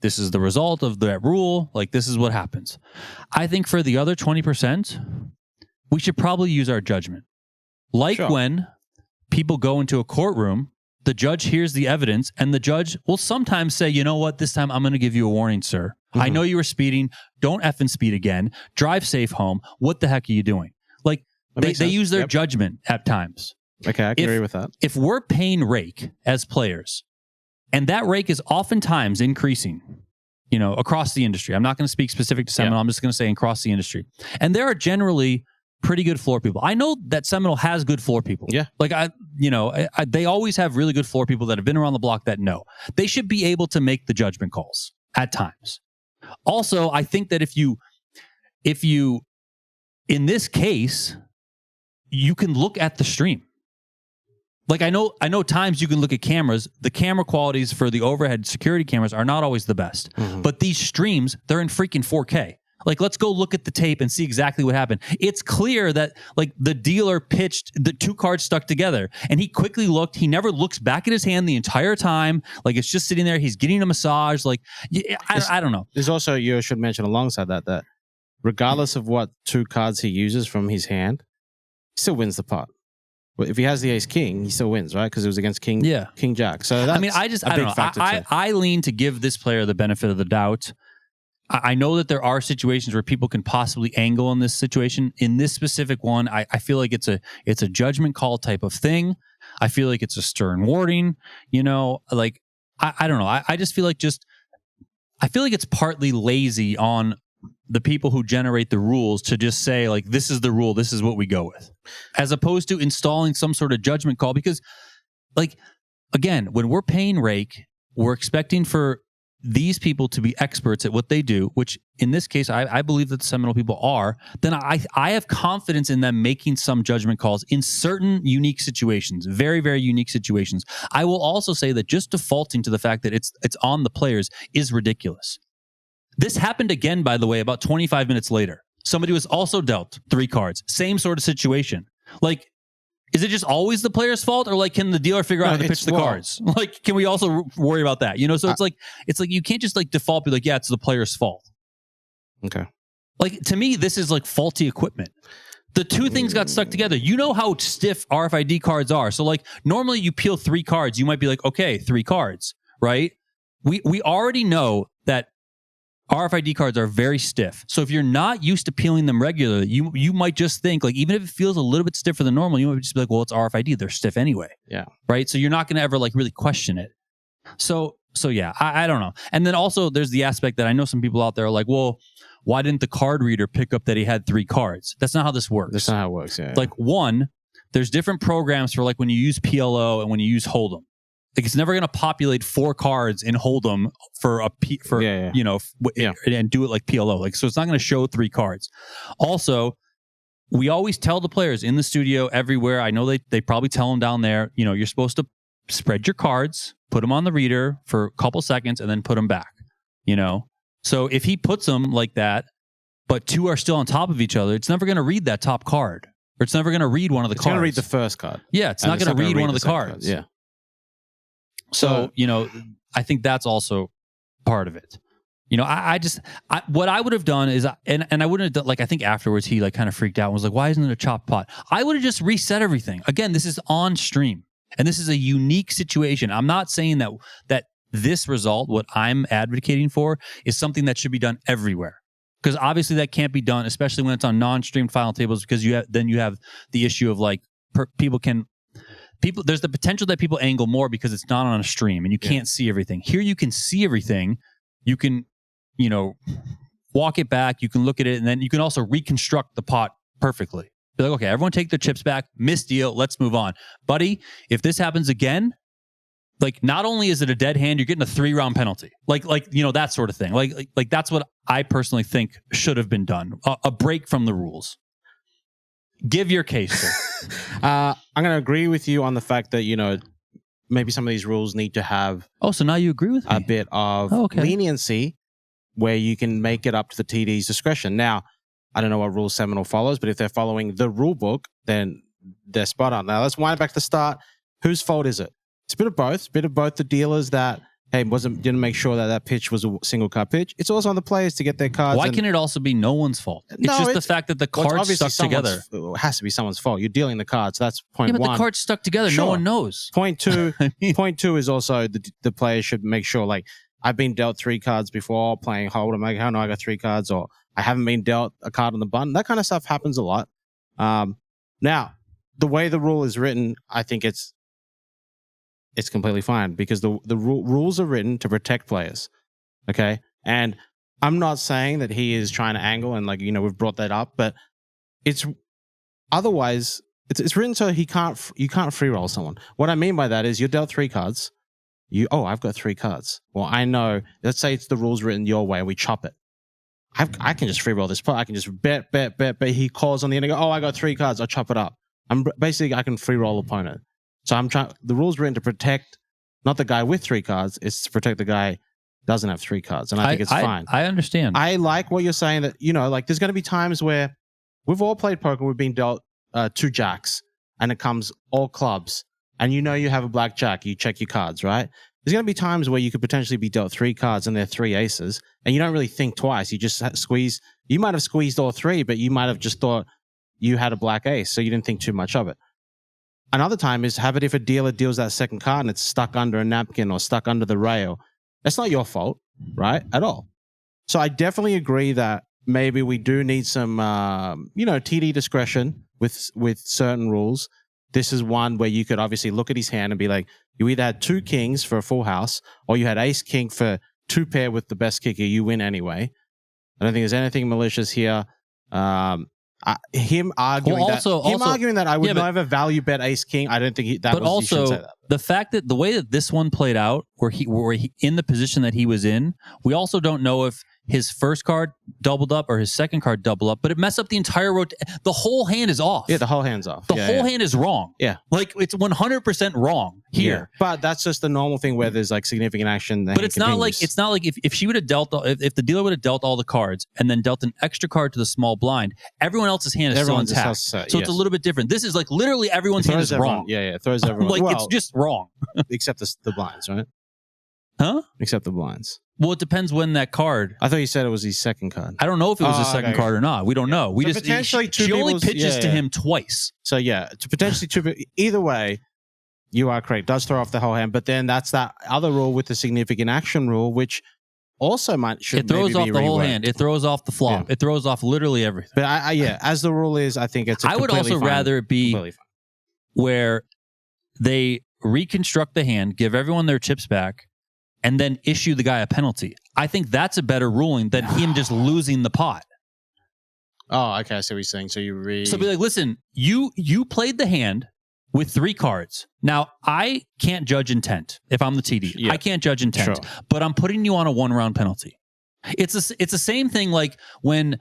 This is the result of that rule. Like, this is what happens. I think for the other 20%, we should probably use our judgment. Like when people go into a courtroom, the judge hears the evidence, and the judge will sometimes say, you know what, this time I'm going to give you a warning, sir. I know you were speeding. Don't effing speed again. Drive safe home. What the heck are you doing? Like, they use their judgment at times. Okay, I can agree with that. If we're paying rake as players, and that rake is oftentimes increasing, across the industry. I'm not going to speak specific to Seminole. I'm just going to say across the industry. And there are generally pretty good floor people. I know that Seminole has good floor people. Yeah. Like they always have really good floor people that have been around the block that know. They should be able to make the judgment calls at times. Also, I think that if you in this case, you can look at the stream. Like I know times you can look at cameras. The camera qualities for the overhead security cameras are not always the best. But these streams, they're in freaking 4K. Like, let's go look at the tape and see exactly what happened. It's clear that like the dealer pitched the two cards stuck together, and he quickly looked. He never looks back at his hand the entire time. Like, it's just sitting there. He's getting a massage. Like, I don't know. There's also, you should mention alongside that regardless of what two cards he uses from his hand, he still wins the pot. But if he has the ace king, he still wins, right? Because it was against king jack. So that's I don't know. I lean to give this player the benefit of the doubt. I know that there are situations where people can possibly angle in this situation. In this specific one, I feel like it's a judgment call type of thing. I feel like it's a stern warning. Like I don't know. I just feel like I feel like it's partly lazy on the people who generate the rules to just say like, this is the rule, this is what we go with, as opposed to installing some sort of judgment call. Because like, again, when we're paying rake, we're expecting for these people to be experts at what they do, which in this case, I believe that the Seminole people are. Then I have confidence in them making some judgment calls in certain unique situations, very, very unique situations. I will also say that just defaulting to the fact that it's on the players is ridiculous. This happened again, by the way, about 25 minutes later. Somebody was also dealt 3 cards. Same sort of situation. Like, is it just always the player's fault, or like, can the dealer figure out how to pitch the cards? Like, can we also worry about that? So it's like you can't just like default be like, yeah, it's the player's fault. Okay. Like, to me, this is like faulty equipment. The two things got stuck together. You know how stiff RFID cards are. So like, normally you peel 3 cards, you might be like, okay, 3 cards, right? We already know that RFID cards are very stiff. So if you're not used to peeling them regularly, you might just think, like, even if it feels a little bit stiffer than normal, you might just be like, well, it's RFID. They're stiff anyway. Yeah. Right? So you're not going to ever like really question it. So yeah, I don't know. And then also there's the aspect that I know some people out there are like, well, why didn't the card reader pick up that he had 3 cards? That's not how this works. That's not how it works, yeah. Like, one, there's different programs for like when you use PLO and when you use Hold'em. Like, it's never going to populate 4 cards in Hold'em and do it like PLO. Like, so it's not going to show 3 cards. Also, we always tell the players in the studio everywhere. I know they probably tell them down there, you're supposed to spread your cards, put them on the reader for a couple seconds, and then put them back. So if he puts them like that, but 2 are still on top of each other, it's never going to read that top card, or it's never going to read one of the cards. It's going to read the first card. Yeah, it's not going to read one of the cards. Yeah. So, I think that's also part of it. What I would have done is, and I wouldn't have done, like, I think afterwards he like kind of freaked out and was like, why isn't it a chopped pot? I would have just reset everything. Again, this is on stream and this is a unique situation. I'm not saying that this result, what I'm advocating for, is something that should be done everywhere. Because obviously that can't be done, especially when it's on non-streamed final tables, because you have the issue of like there's the potential that people angle more because it's not on a stream and you can't see everything. Here you can see everything. You can, walk it back. You can look at it, and then you can also reconstruct the pot perfectly. Be like, okay, everyone take their chips back. Missed deal. Let's move on. Buddy, if this happens again, like not only is it a dead hand, you're getting a 3-round penalty. Like that sort of thing. Like that's what I personally think should have been done. A break from the rules. Give your case, sir. I'm going to agree with you on the fact that, maybe some of these rules need to have so now you agree with me? a bit of leniency where you can make it up to the TD's discretion. Now, I don't know what rules Seminole follows, but if they're following the rule book, then they're spot on. Now, let's wind back to the start. Whose fault is it? It's a bit of both. It's a bit of both the dealers that, hey, didn't make sure that pitch was a single card pitch. It's also on the players to get their cards. Why can it also be no one's fault? It's just the fact that the cards stuck together. It has to be someone's fault. You're dealing the cards. That's point one. But the cards stuck together. Sure. No one knows. Point two. Point two is also the player should make sure, like, I've been dealt 3 cards before playing hold. I'm like, how do I got 3 cards? Or I haven't been dealt a card on the button. That kind of stuff happens a lot. Now, the way the rule is written, I think it's completely fine because the rules are written to protect players. Okay. And I'm not saying that he is trying to angle and we've brought that up, but it's otherwise it's written so you can't free roll someone. What I mean by that is you're dealt 3 cards. I've got 3 cards. Well, I know, let's say it's the rules written your way and we chop it. I can just free roll this pot. I can just bet. He calls on the end and go, I got 3 cards. I'll chop it up. I can free roll opponent. So I'm trying. The rules written to protect not the guy with 3 cards. It's to protect the guy doesn't have 3 cards, and I think it's fine. I understand. I like what you're saying that there's going to be times where we've all played poker. We've been dealt 2 jacks, and it comes all clubs, and you have a black jack. You check your cards, right? There's going to be times where you could potentially be dealt 3 cards, and they're 3 aces, and you don't really think twice. You just squeeze. You might have squeezed all 3, but you might have just thought you had a black ace, so you didn't think too much of it. Another time is have it if a dealer deals that second card and it's stuck under a napkin or stuck under the rail. That's not your fault, right? At all. So I definitely agree that maybe we do need some, TD discretion with certain rules. This is one where you could obviously look at his hand and be like, you either had 2 kings for a full house or you had ace king for 2 pair with the best kicker. You win anyway. I don't think there's anything malicious here. Him arguing that I would never value bet ace king. I don't think he shouldn't say that. The fact that the way that this one played out, where he in the position that he was in, we also don't know if his first card doubled up or his second card doubled up, but it messed up the entire the whole hand is off. Yeah, the whole hand's off. The whole hand is wrong. Yeah. Like it's 100% wrong here. Yeah. But that's just the normal thing where there's like significant action. But it's not like if she would have dealt if the dealer would have dealt all the cards and then dealt an extra card to the small blind, everyone else's hand is still intact. So it's a little bit different. This is like literally everyone's hand is wrong. Yeah, it throws everyone. It's just wrong. Except the blinds, right? Huh? Except the blinds. Well, it depends when that card. I thought you said it was his second card. I don't know if it was his second card or not. We don't know. We just potentially she only pitches to him twice. So to potentially either way, you are correct. Does throw off the whole hand, but then that's that other rule with the significant action rule, which also should it throws off the whole hand. It throws off the flop. Yeah. It throws off literally everything. But as the rule is, I think it's. I would also rather it be where they reconstruct the hand, give everyone their chips back, and then issue the guy a penalty. I think that's a better ruling than him just losing the pot. Oh, okay. I see what you're saying. So be like, listen, you played the hand with 3 cards. Now, I can't judge intent if I'm the TD. Yeah. I can't judge intent, but I'm putting you on a 1-round penalty. It's the same thing like when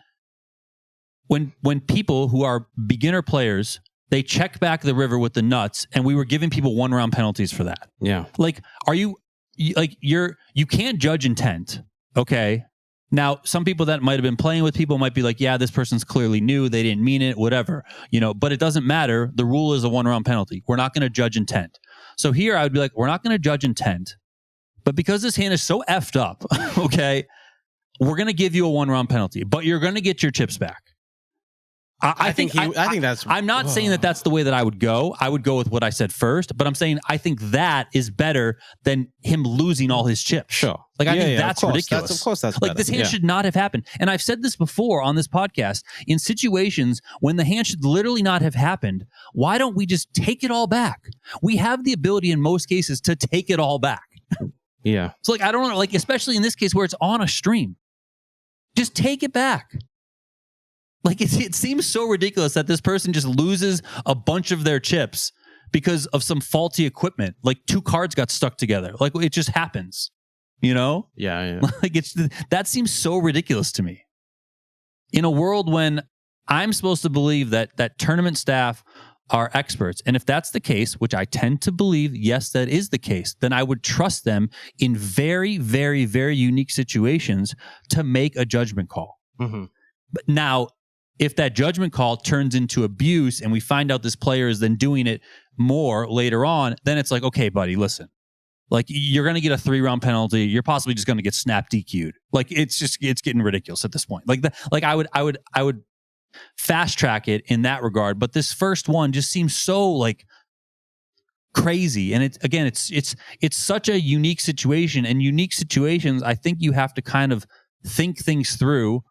people who are beginner players, they check back the river with the nuts, and we were giving people 1-round penalties for that. Yeah. Like, you can't judge intent. Okay. Now, some people that might have been playing with people might be like, yeah, this person's clearly new. They didn't mean it, whatever, but it doesn't matter. The rule is a 1-round penalty. We're not going to judge intent. So here I would be like, we're not going to judge intent, but because this hand is so effed up, okay, we're going to give you a 1-round penalty, but you're going to get your chips back. I think that's. I'm not saying that that's the way that I would go. I would go with what I said first, but I'm saying I think that is better than him losing all his chips. Sure. Like I think that's ridiculous. Of course, that's like better. This hand should not have happened. And I've said this before on this podcast. In situations when the hand should literally not have happened, why don't we just take it all back? We have the ability in most cases to take it all back. Yeah. So I don't know, especially in this case where it's on a stream, just take it back. Like it seems so ridiculous that this person just loses a bunch of their chips because of some faulty equipment. Like 2 cards got stuck together. Like it just happens, you know? Yeah. Like that seems so ridiculous to me. In a world when I'm supposed to believe that tournament staff are experts, and if that's the case, which I tend to believe, yes, that is the case, then I would trust them in very, very, very unique situations to make a judgment call. Mm-hmm. But now, if that judgment call turns into abuse and we find out this player is then doing it more later on, then it's like, okay, buddy, listen. Like you're going to get a 3-round penalty. You're possibly just going to get snap DQ'd. Like it's getting ridiculous at this point. Like I would fast track it in that regard. But this first one just seems so like crazy. And it's such a unique situation, and unique situations, I think you have to kind of think things through,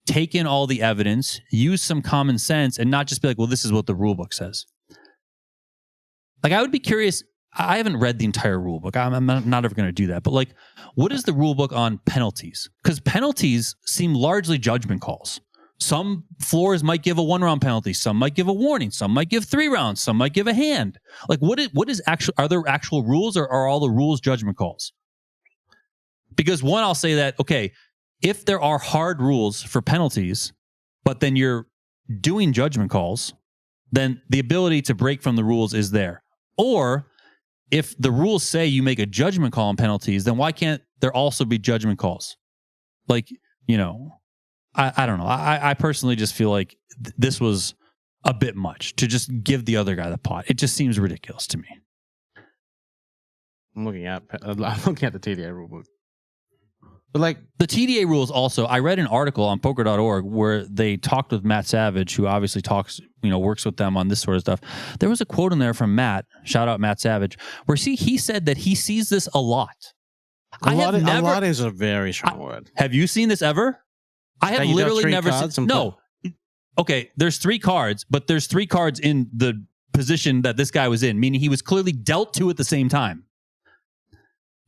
take in all the evidence, use some common sense, and not just be like, well, this is what the rule book says. Like I would be curious. I haven't read the entire rule book. I'm not ever going to do that. But like, what is the rule book on penalties? Because penalties seem largely judgment calls. Some floors might give a 1-round penalty. Some might give a warning. Some might give 3 rounds. Some might give a hand. Like what is actual? Are there actual rules, or are all the rules judgment calls? Because one, I'll say that, okay, if there are hard rules for penalties, but then you're doing judgment calls, then the ability to break from the rules is there. Or if the rules say you make a judgment call on penalties, then why can't there also be judgment calls? Like, you know, I don't know. I personally just feel like this was a bit much to just give the other guy the pot. It just seems ridiculous to me. I'm looking at the TDA rulebook. But like the TDA rules also, I read an article on poker.org where they talked with Matt Savage, who obviously works with them on this sort of stuff. There was a quote in there from Matt, shout out Matt Savage, where he said that he sees this a lot. A lot is a very strong word. Have you seen this ever? I have literally never seen. No. Okay, there's 3 cards, but there's 3 cards in the position that this guy was in, meaning he was clearly dealt 2 at the same time.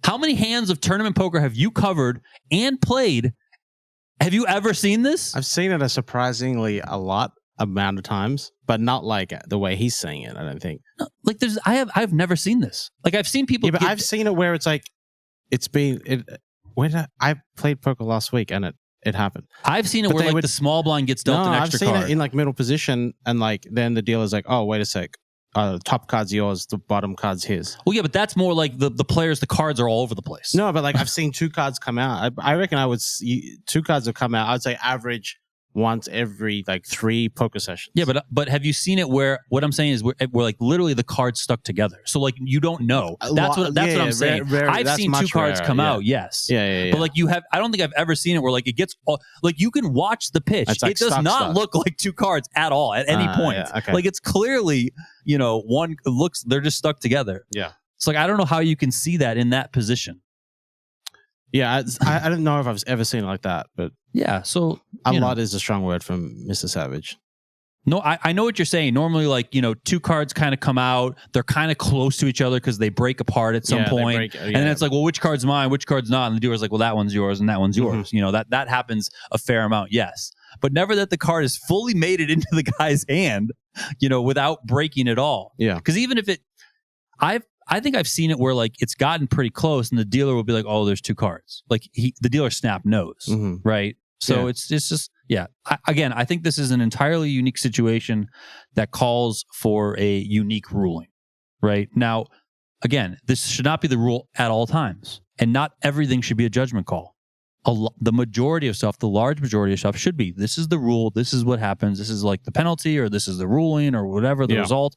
How many hands of tournament poker have you covered and played? Have you ever seen this? I've seen it a surprisingly a lot amount of times, but not like the way he's saying it, I don't think. No, like I've never seen this. Like I've seen people. Yeah, but I've seen it where it's like I played poker last week and it happened. I've seen it where the small blind gets dealt an extra card. I've seen it in like middle position, and like then the dealer's like, oh, wait a sec. Top card's yours, the bottom card's his. Well, yeah, but that's more like the players, the cards are all over the place. No, but like I've seen 2 cards come out. I reckon 2 cards have come out. I'd say average once every like 3 poker sessions. Yeah, but have you seen it where what I'm saying is where like literally the cards stuck together? So like you don't know. That's what I'm saying. I've seen 2 cards come out. Yes. Yeah. But like I don't think I've ever seen it where like it gets like you can watch the pitch. Like it does not look like 2 cards at all at any point. Yeah, okay. Like it's clearly, one looks, they're just stuck together. Yeah. It's like I don't know how you can see that in that position. Yeah, I don't know if I've ever seen it like that, but yeah, so a lot is a strong word from Mr. Savage. No, I know what you're saying. Normally, like, 2 cards kind of come out. They're kind of close to each other because they break apart at some point. And then it's like, well, which card's mine? Which card's not? And the dealer's like, well, that one's yours and that one's yours. That happens a fair amount, yes. But never that the card has fully made it into the guy's hand, without breaking it all. Yeah. Because even if I think I've seen it where like it's gotten pretty close and the dealer will be like, oh, there's 2 cards. Like the dealer snap knows, right? So it's just, I think this is an entirely unique situation that calls for a unique ruling, right? Now, again, this should not be the rule at all times, and not everything should be a judgment call. The majority of stuff, the large majority of stuff should be, this is the rule, this is what happens, this is like the penalty, or this is the ruling, or whatever the result.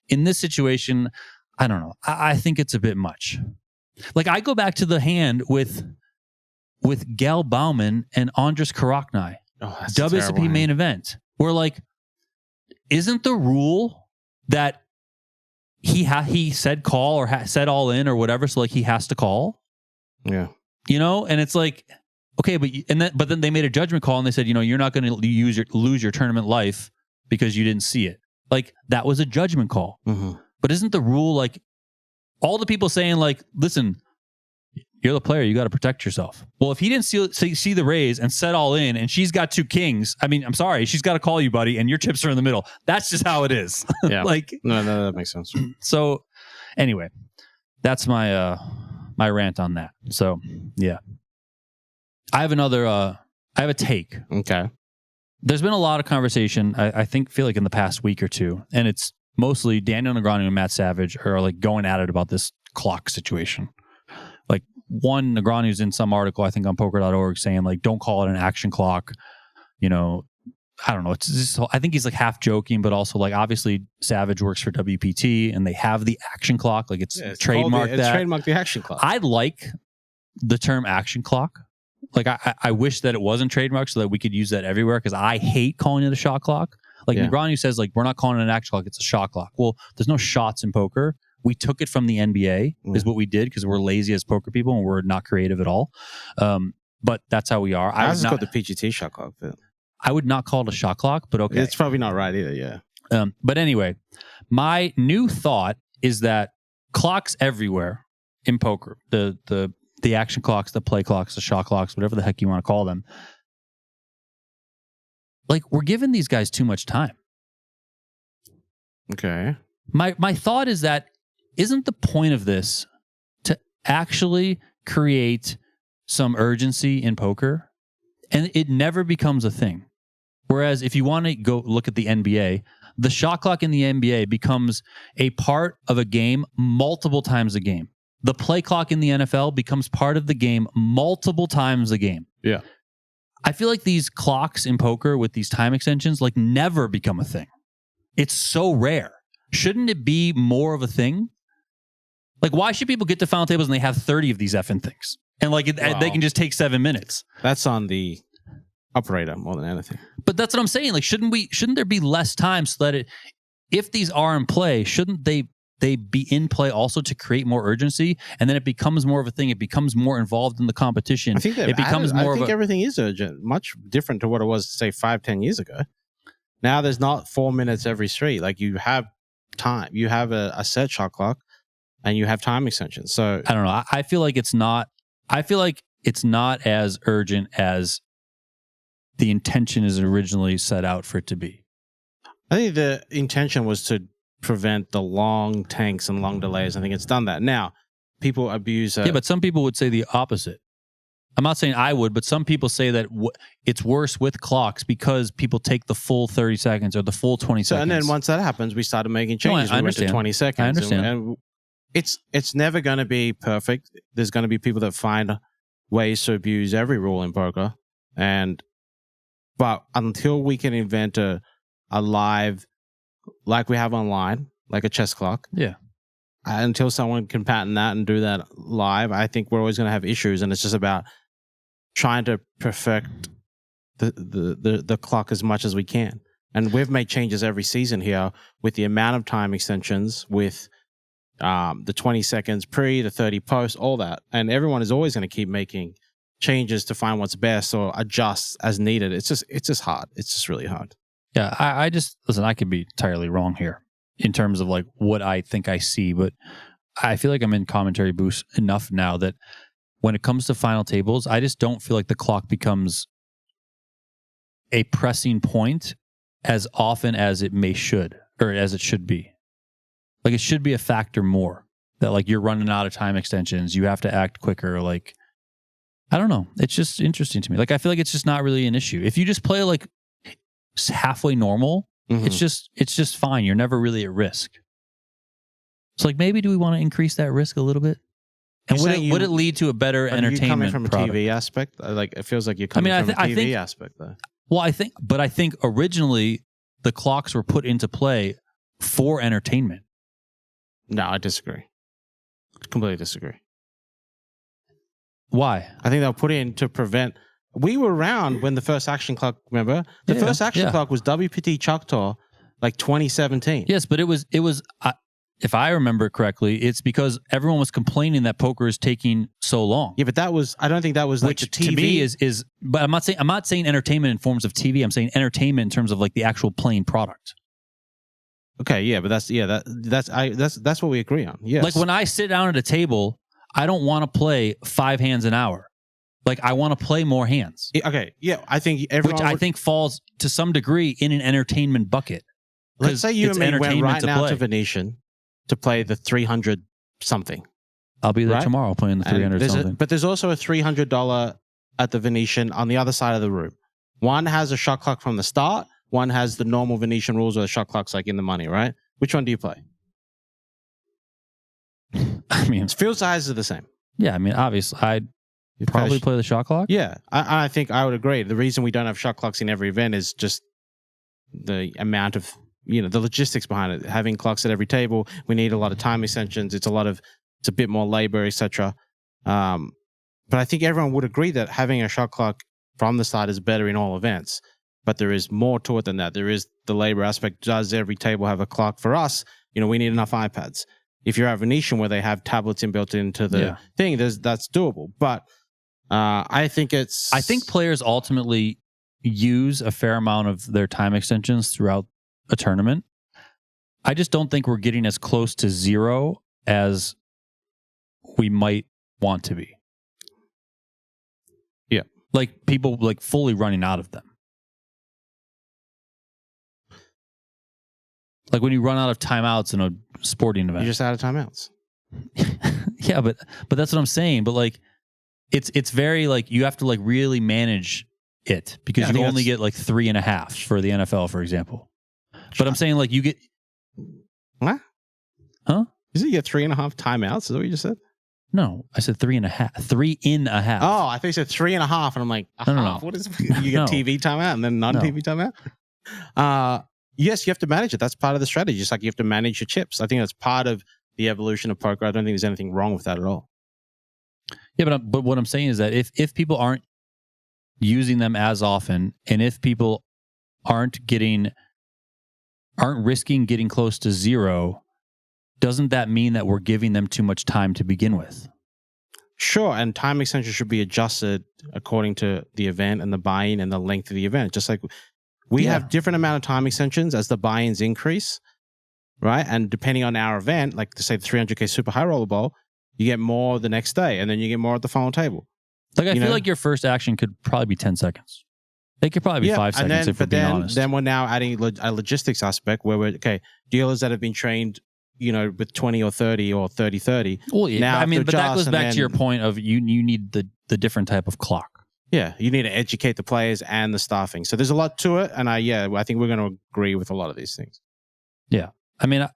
In this situation, I don't know. I think it's a bit much. Like I go back to the hand with Gal Bauman and Andres Karaknai, WSOP main event, where like, isn't the rule that he said call or said all in or whatever, so like he has to call? Yeah. And it's like, okay, but then they made a judgment call and they said, you're not going to lose your tournament life because you didn't see it. Like that was a judgment call. Mm-hmm. But isn't the rule like all the people saying like, listen, You're the player. You got to protect yourself. Well, if he didn't see the raise and set all in and she's got 2 kings, I mean, I'm sorry. She's got to call you, buddy, and your chips are in the middle. That's just how it is. Yeah. Like, no, that makes sense. So anyway, that's my my rant on that. So yeah. I have a take. Okay. There's been a lot of conversation, I feel like in the past week or two, and it's mostly Daniel Negreanu and Matt Savage are like going at it about this clock situation. Like one, Negreanu's in some article, I think on poker.org, saying like, don't call it an action clock. You know, I don't know. It's just, I think he's like half joking, but also like obviously Savage works for WPT and they have the action clock. Like it's trademarked It's trademarked the action clock. I like the term action clock. Like I wish that it wasn't trademarked so that we could use that everywhere, because I hate calling it a shot clock. Like Negreanu says, like, we're not calling it an action clock, it's a shot clock. Well, there's no shots in poker. We took it from the NBA is what we did because we're lazy as poker people and we're not creative at all. But that's how we are. I was called the PGT shot clock. But I would not call it a shot clock, but okay. It's probably not right either, yeah. But anyway, my new thought is that clocks everywhere in poker, the action clocks, the play clocks, the shot clocks, whatever the heck you want to call them, like we're giving these guys too much time. Okay. My thought is that isn't the point of this to actually create some urgency in poker, and it never becomes a thing. Whereas if you want to go look at the NBA, the shot clock in the NBA becomes a part of a game multiple times a game. The play clock in the NFL becomes part of the game multiple times a game. Yeah. I feel like these clocks in poker with these time extensions like never become a thing. It's so rare. Shouldn't it be more of a thing? Like, why should people get to final tables and they have 30 of these effing things? And like they can just take 7 minutes. That's on the operator more than anything. But that's what I'm saying. Like, shouldn't there be less time so that if these are in play, shouldn't they be in play also to create more urgency? And then it becomes more of a thing. It becomes more involved in the competition. I think everything is urgent, much different to what it was, say, 5-10 years ago. Now there's not 4 minutes every street. Like, you have time. You have a set shot clock and you have time extensions. So I don't know. I feel like it's not as urgent as the intention is originally set out for it to be. I think the intention was to prevent the long tanks and long delays. I think it's done that. Now, people abuse... yeah, but some people would say the opposite. I'm not saying I would, but some people say that it's worse with clocks because people take the full 30 seconds or the full 20 seconds. And then once that happens, we started making changes. I we went to 20 seconds. I understand. And it's never going to be perfect. There's going to be people that find ways to abuse every rule in poker. But until we can invent a live, like we have online, like a chess clock. Yeah. Until someone can patent that and do that live, I think we're always going to have issues. And it's just about trying to perfect the clock as much as we can. And we've made changes every season here with the amount of time extensions, with the 20 seconds pre, the 30 post, all that. And everyone is always going to keep making changes to find what's best or adjust as needed. It's just hard. It's just really hard. Yeah, I just, listen, I could be entirely wrong here in terms of like what I think I see, but I feel like I'm in commentary booth enough now that when it comes to final tables, I just don't feel like the clock becomes a pressing point as often as it should be. Like, it should be a factor more that like you're running out of time extensions, you have to act quicker. Like, I don't know. It's just interesting to me. Like, I feel like it's just not really an issue. If you just play like halfway normal, it's just fine. You're never really at risk. So like, maybe do we want to increase that risk a little bit? And would it lead to a better entertainment coming from product? A TV aspect? Like, it feels like you're coming from a TV aspect though. Well, I think originally the clocks were put into play for entertainment. No, I disagree. Completely disagree. Why? I think they'll put in to prevent. We were around when the first action clock, remember? The first action clock was WPT Choctaw, like 2017. Yes, but it was if I remember correctly, it's because everyone was complaining that poker is taking so long. Yeah, but I don't think that was like the TV. To me is but I'm not saying entertainment in forms of TV. I'm saying entertainment in terms of like the actual playing product. Okay, yeah, but that's what we agree on. Yes. Like when I sit down at a table, I don't want to play 5 hands an hour. Like, I want to play more hands. Okay, yeah, I think everyone. Which I think falls to some degree in an entertainment bucket. Let's say you and me went right now play. to Venetian to play the 300 something. I'll be there tomorrow playing the 300 something. But there's also a $300 at the Venetian on the other side of the room. One has a shot clock from the start. One has the normal Venetian rules where the shot clock's like in the money, right? Which one do you play? I mean, field sizes are the same. Yeah, I mean, obviously, I'd probably play the shot clock. Yeah, I think I would agree. The reason we don't have shot clocks in every event is just the amount of, the logistics behind it. Having clocks at every table, we need a lot of time extensions. It's a bit more labor, etc. But I think everyone would agree that having a shot clock from the start is better in all events. But there is more to it than that. There is the labor aspect. Does every table have a clock? For us, we need enough iPads. If you're at Venetian where they have tablets inbuilt into the thing, that's doable. But I think players ultimately use a fair amount of their time extensions throughout a tournament. I just don't think we're getting as close to zero as we might want to be. Yeah. Like people fully running out of them. Like when you run out of timeouts in a sporting event. You're just out of timeouts. Yeah, but that's what I'm saying. But it's very you have to really manage it because you only get 3.5 for the NFL, for example. But I'm saying you get what? Huh? You said you get 3.5 timeouts? Is that what you just said? No, I said 3.5. 3.5. Oh, I thought you said 3.5, and I'm like, no. What is you get TV timeout and then non-TV timeout? Yes, you have to manage it. That's part of the strategy. Just like you have to manage your chips. I think that's part of the evolution of poker. I don't think there's anything wrong with that at all. Yeah, but what I'm saying is that if people aren't using them as often, and if people aren't risking getting close to zero, doesn't that mean that we're giving them too much time to begin with? Sure, and time extension should be adjusted according to the event and the buy-in and the length of the event. Just like we have different amount of time extensions as the buy-ins increase, right? And depending on our event, like to say the 300K Super High Roller Bowl, you get more the next day, and then you get more at the final table. I feel like your first action could probably be 10 seconds. It could probably be 5 seconds if we're being honest. Then we're now adding a logistics aspect where dealers that have been trained, with 20 or 30 or 30-30. Well, yeah. Now, but that goes back to your point of you need the different type of clock. Yeah, you need to educate the players and the staffing. So there's a lot to it, and I think we're going to agree with a lot of these things. Yeah, I mean,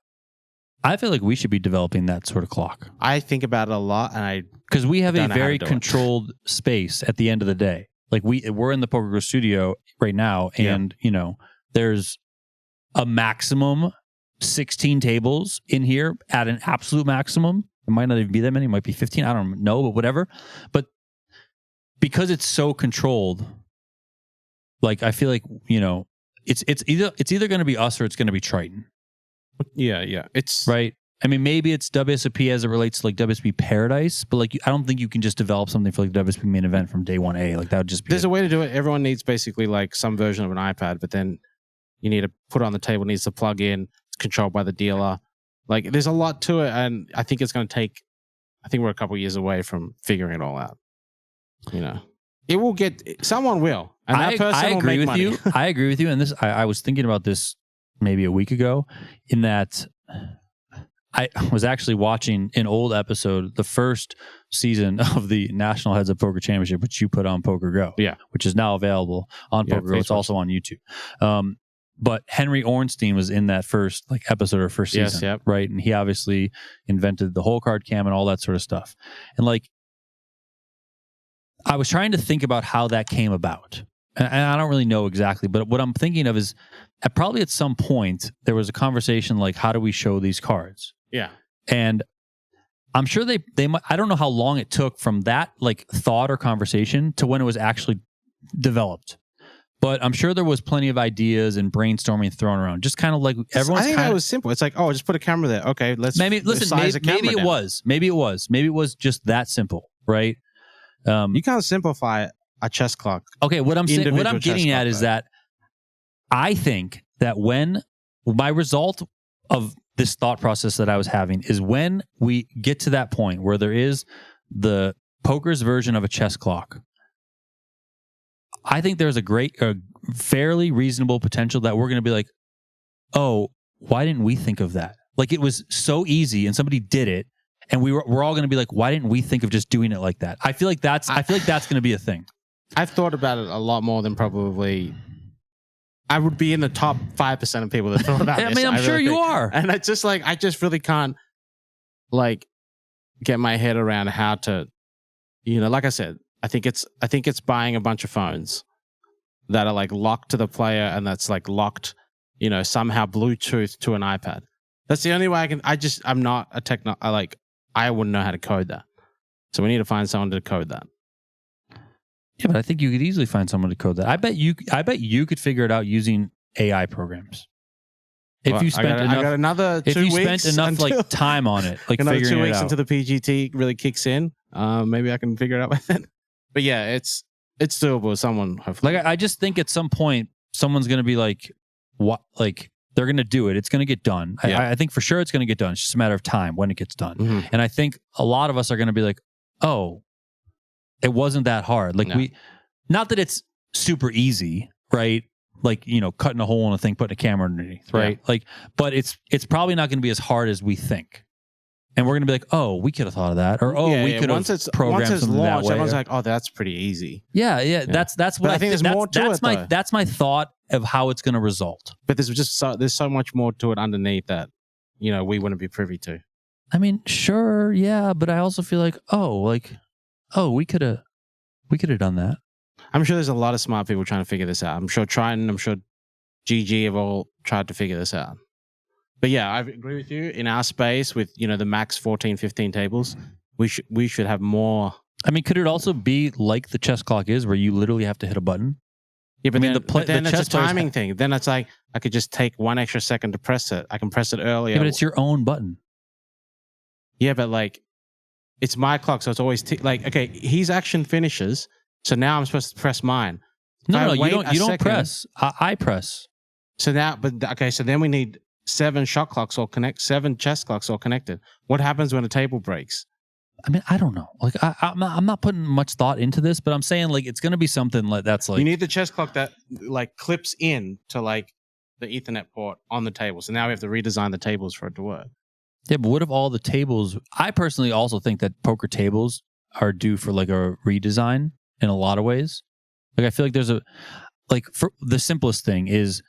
I feel like we should be developing that sort of clock. I think about it a lot, and because we have a very controlled space at the end of the day. Like we're in the PokerGO studio right now, and there's a maximum 16 tables in here at an absolute maximum. It might not even be that many. It might be 15. I don't know, but whatever. But because it's so controlled, I feel like it's either going to be us or it's going to be Triton. Yeah. It's right. I mean, maybe it's WSOP as it relates to WSOP Paradise, but I don't think you can just develop something for WSOP main event from day 1A. That would just be. There's a way to do it. Everyone needs basically some version of an iPad, but then you need to put it on the table. It needs to plug in. It's controlled by the dealer. There's a lot to it, and I think it's going to take. I think we're a couple of years away from figuring it all out. It will get. Someone will, and that person will make money. I agree with you. And this, I was thinking about this maybe a week ago, in that I was actually watching an old episode, the first season of the National Heads Up Poker Championship, which you put on PokerGO, which is now available on PokerGO. It's also on YouTube. But Henry Ornstein was in that first episode or first season, right? And he obviously invented the whole card cam and all that sort of stuff. And I was trying to think about how that came about. And I don't really know exactly, but what I'm thinking of is probably at some point there was a conversation how do we show these cards? Yeah. And I'm sure they might, I don't know how long it took from that thought or conversation to when it was actually developed. But I'm sure there was plenty of ideas and brainstorming thrown around. Just kind of everyone's. I think that was simple. It's just put a camera there. Okay, maybe it was. Maybe it was just that simple, right? You can't simplify a chess clock. Okay, what I'm getting at is that I think that when my result of this thought process that I was having is when we get to that point where there is the poker's version of a chess clock, I think there's a fairly reasonable potential that we're going to be like, oh, why didn't we think of that? Like it was so easy and somebody did it, and we're all going to be like, why didn't we think of just doing it like that? I feel like that's going to be a thing. I've thought about it a lot more than probably. I would be in the top 5% of people that thought about it. I mean, I'm sure you are. And it's just like, I just really can't like get my head around how to, like I said, I think it's buying a bunch of phones that are like locked to the player and that's like locked, somehow Bluetooth to an iPad. That's the only way I'm not a I wouldn't know how to code that. So we need to find someone to code that. Yeah, but I think you could easily find someone to code that. I bet you could figure it out using AI programs. If you spent enough time on it, like another figuring 2 it weeks out. into the PGT really kicks in, maybe I can figure it out by then. But yeah, it's doable. Someone hopefully. Like I just think at some point someone's going to be like, what? Like they're going to do it. It's going to get done. Yeah. I think for sure it's going to get done. It's just a matter of time when it gets done. Mm-hmm. And I think a lot of us are going to be like, oh, it wasn't that hard. Like not that it's super easy, right? Like, cutting a hole in a thing, putting a camera underneath, right? Yeah. Like, but it's probably not going to be as hard as we think. And we're going to be like, oh, we could have thought of that. Or, we could have programmed something that way. Everyone's like, oh, that's pretty easy. Yeah. That's what I think. There's more to it, that's my thought of how it's going to result. But there's so much more to it underneath that, we wouldn't be privy to. I mean, sure, yeah, but I also feel like, we could have done that. I'm sure there's a lot of smart people trying to figure this out. I'm sure Triton, I'm sure GG have all tried to figure this out. But yeah, I agree with you. In our space with, the max 14, 15 tables, we should have more. I mean, could it also be like the chess clock is where you literally have to hit a button? Yeah, but then it's a timing thing. Then it's like, I could just take 1 extra second to press it. I can press it earlier. Yeah, but it's your own button. Yeah, but like, it's my clock, so it's always okay. His action finishes, so now I'm supposed to press mine. No, you don't press. I press. So now, so then we need 7 shot clocks all connect, 7 chess clocks all connected. What happens when a table breaks? I mean, I don't know. Like, I'm not putting much thought into this, but I'm saying like it's going to be something like that's like you need the chess clock that like clips in to like the Ethernet port on the table. So now we have to redesign the tables for it to work. Yeah, but what if all the tables? I personally also think that poker tables are due for like a redesign in a lot of ways. Like I feel like there's for the simplest thing is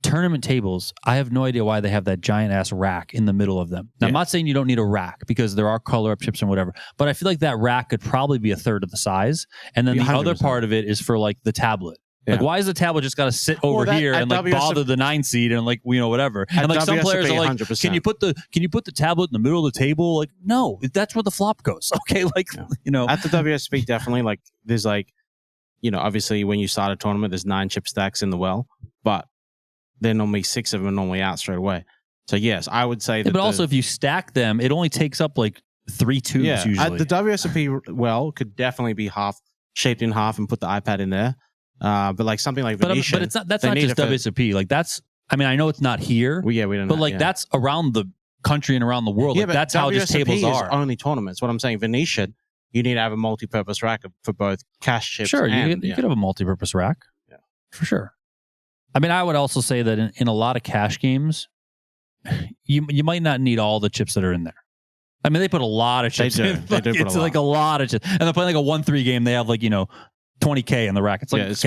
tournament tables. I have no idea why they have that giant ass rack in the middle of them. Now, I'm not saying you don't need a rack because there are color up chips and whatever, but I feel like that rack could probably be a third of the size. And then the 100%. Other part of it is for like the tablet. Yeah. Like, why is the tablet just got to sit over here and like bother the 9 seed and like, whatever. And like some players are like, 100%. Can you put the tablet in the middle of the table? Like, no, that's where the flop goes. Okay. Like, at the WSOP, definitely like there's like, obviously when you start a tournament, there's 9 chip stacks in the well, but then normally 6 of them are normally out straight away. So yes, I would say that. But also if you stack them, it only takes up like 3 tubes usually. The WSOP well could definitely be shaped in half and put the iPad in there. But like something like Venetian, but that's not just WSOP. Like that's, I mean, I know it's not here. Well, yeah, we don't. But like that's around the country and around the world. Like that's how just tables are. Only tournaments. What I'm saying, Venetian, you need to have a multi-purpose rack for both cash chips. Sure, you could have a multi-purpose rack. Yeah, for sure. I mean, I would also say that in a lot of cash games, you might not need all the chips that are in there. I mean, they put a lot of chips in. It's like a lot of chips. And they're playing like a 1-3 game. They have like, 20K in the rack. It's like, it's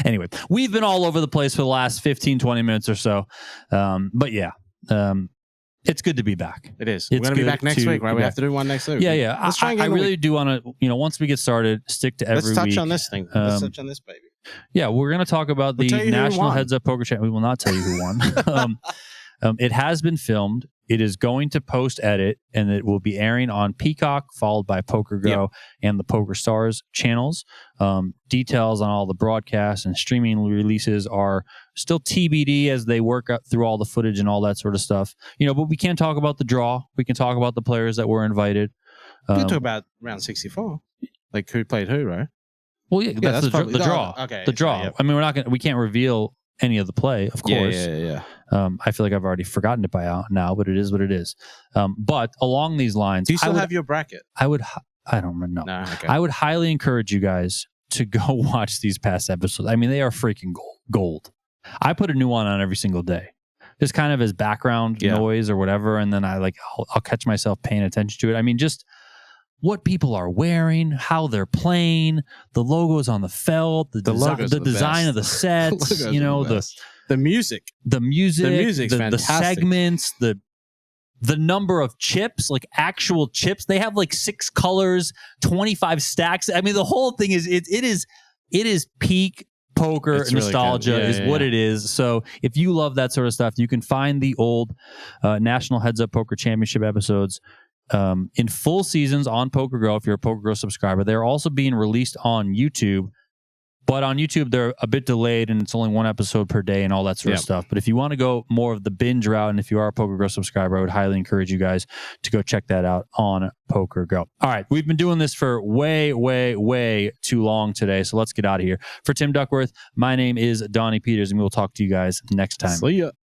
anyway, we've been all over the place for the last 15, 20 minutes or so. But yeah, it's good to be back. It is. We're going to be back next week, right? We have to do one next week. Yeah. Let's try and I really do want to, once we get started, stick to every week. Let's touch on this thing. Let's touch on this baby. Yeah, we're going to talk about the National Heads Up Poker Chat. We will not tell you who won. It has been filmed. It is going to post-edit, and it will be airing on Peacock, followed by PokerGo and the Poker Stars channels. Details on all the broadcasts and streaming releases are still TBD as they work up through all the footage and all that sort of stuff. But we can talk about the draw. We can talk about the players that were invited. We can talk about round 64, like who played who, right? Well, yeah, that's the draw. Okay, the draw. I mean, we can't reveal any of the play, of course. Yeah. I feel like I've already forgotten it by now, but it is what it is. But along these lines, Do you still have your bracket? I don't know. No, okay. I would highly encourage you guys to go watch these past episodes. I mean, they are freaking gold. I put a new one on every single day, just kind of as background noise or whatever, and then I'll catch myself paying attention to it. I mean, just what people are wearing, how they're playing, the logos on the felt, the design of the sets, you know, the music, the music's the segments, the number of chips, like actual chips. They have like 6 colors, 25 stacks. I mean, the whole thing is it is peak poker it's nostalgia really what it is. So if you love that sort of stuff, you can find the old National Heads Up Poker Championship episodes in full seasons on PokerGo. If you're a PokerGo subscriber, they're also being released on YouTube. But on YouTube, they're a bit delayed, and it's only 1 episode per day and all that sort of stuff. But if you want to go more of the binge route, and if you are a PokerGo subscriber, I would highly encourage you guys to go check that out on PokerGo. All right, we've been doing this for way, way, way too long today, so let's get out of here. For Tim Duckworth, my name is Donnie Peters, and we will talk to you guys next time. See ya.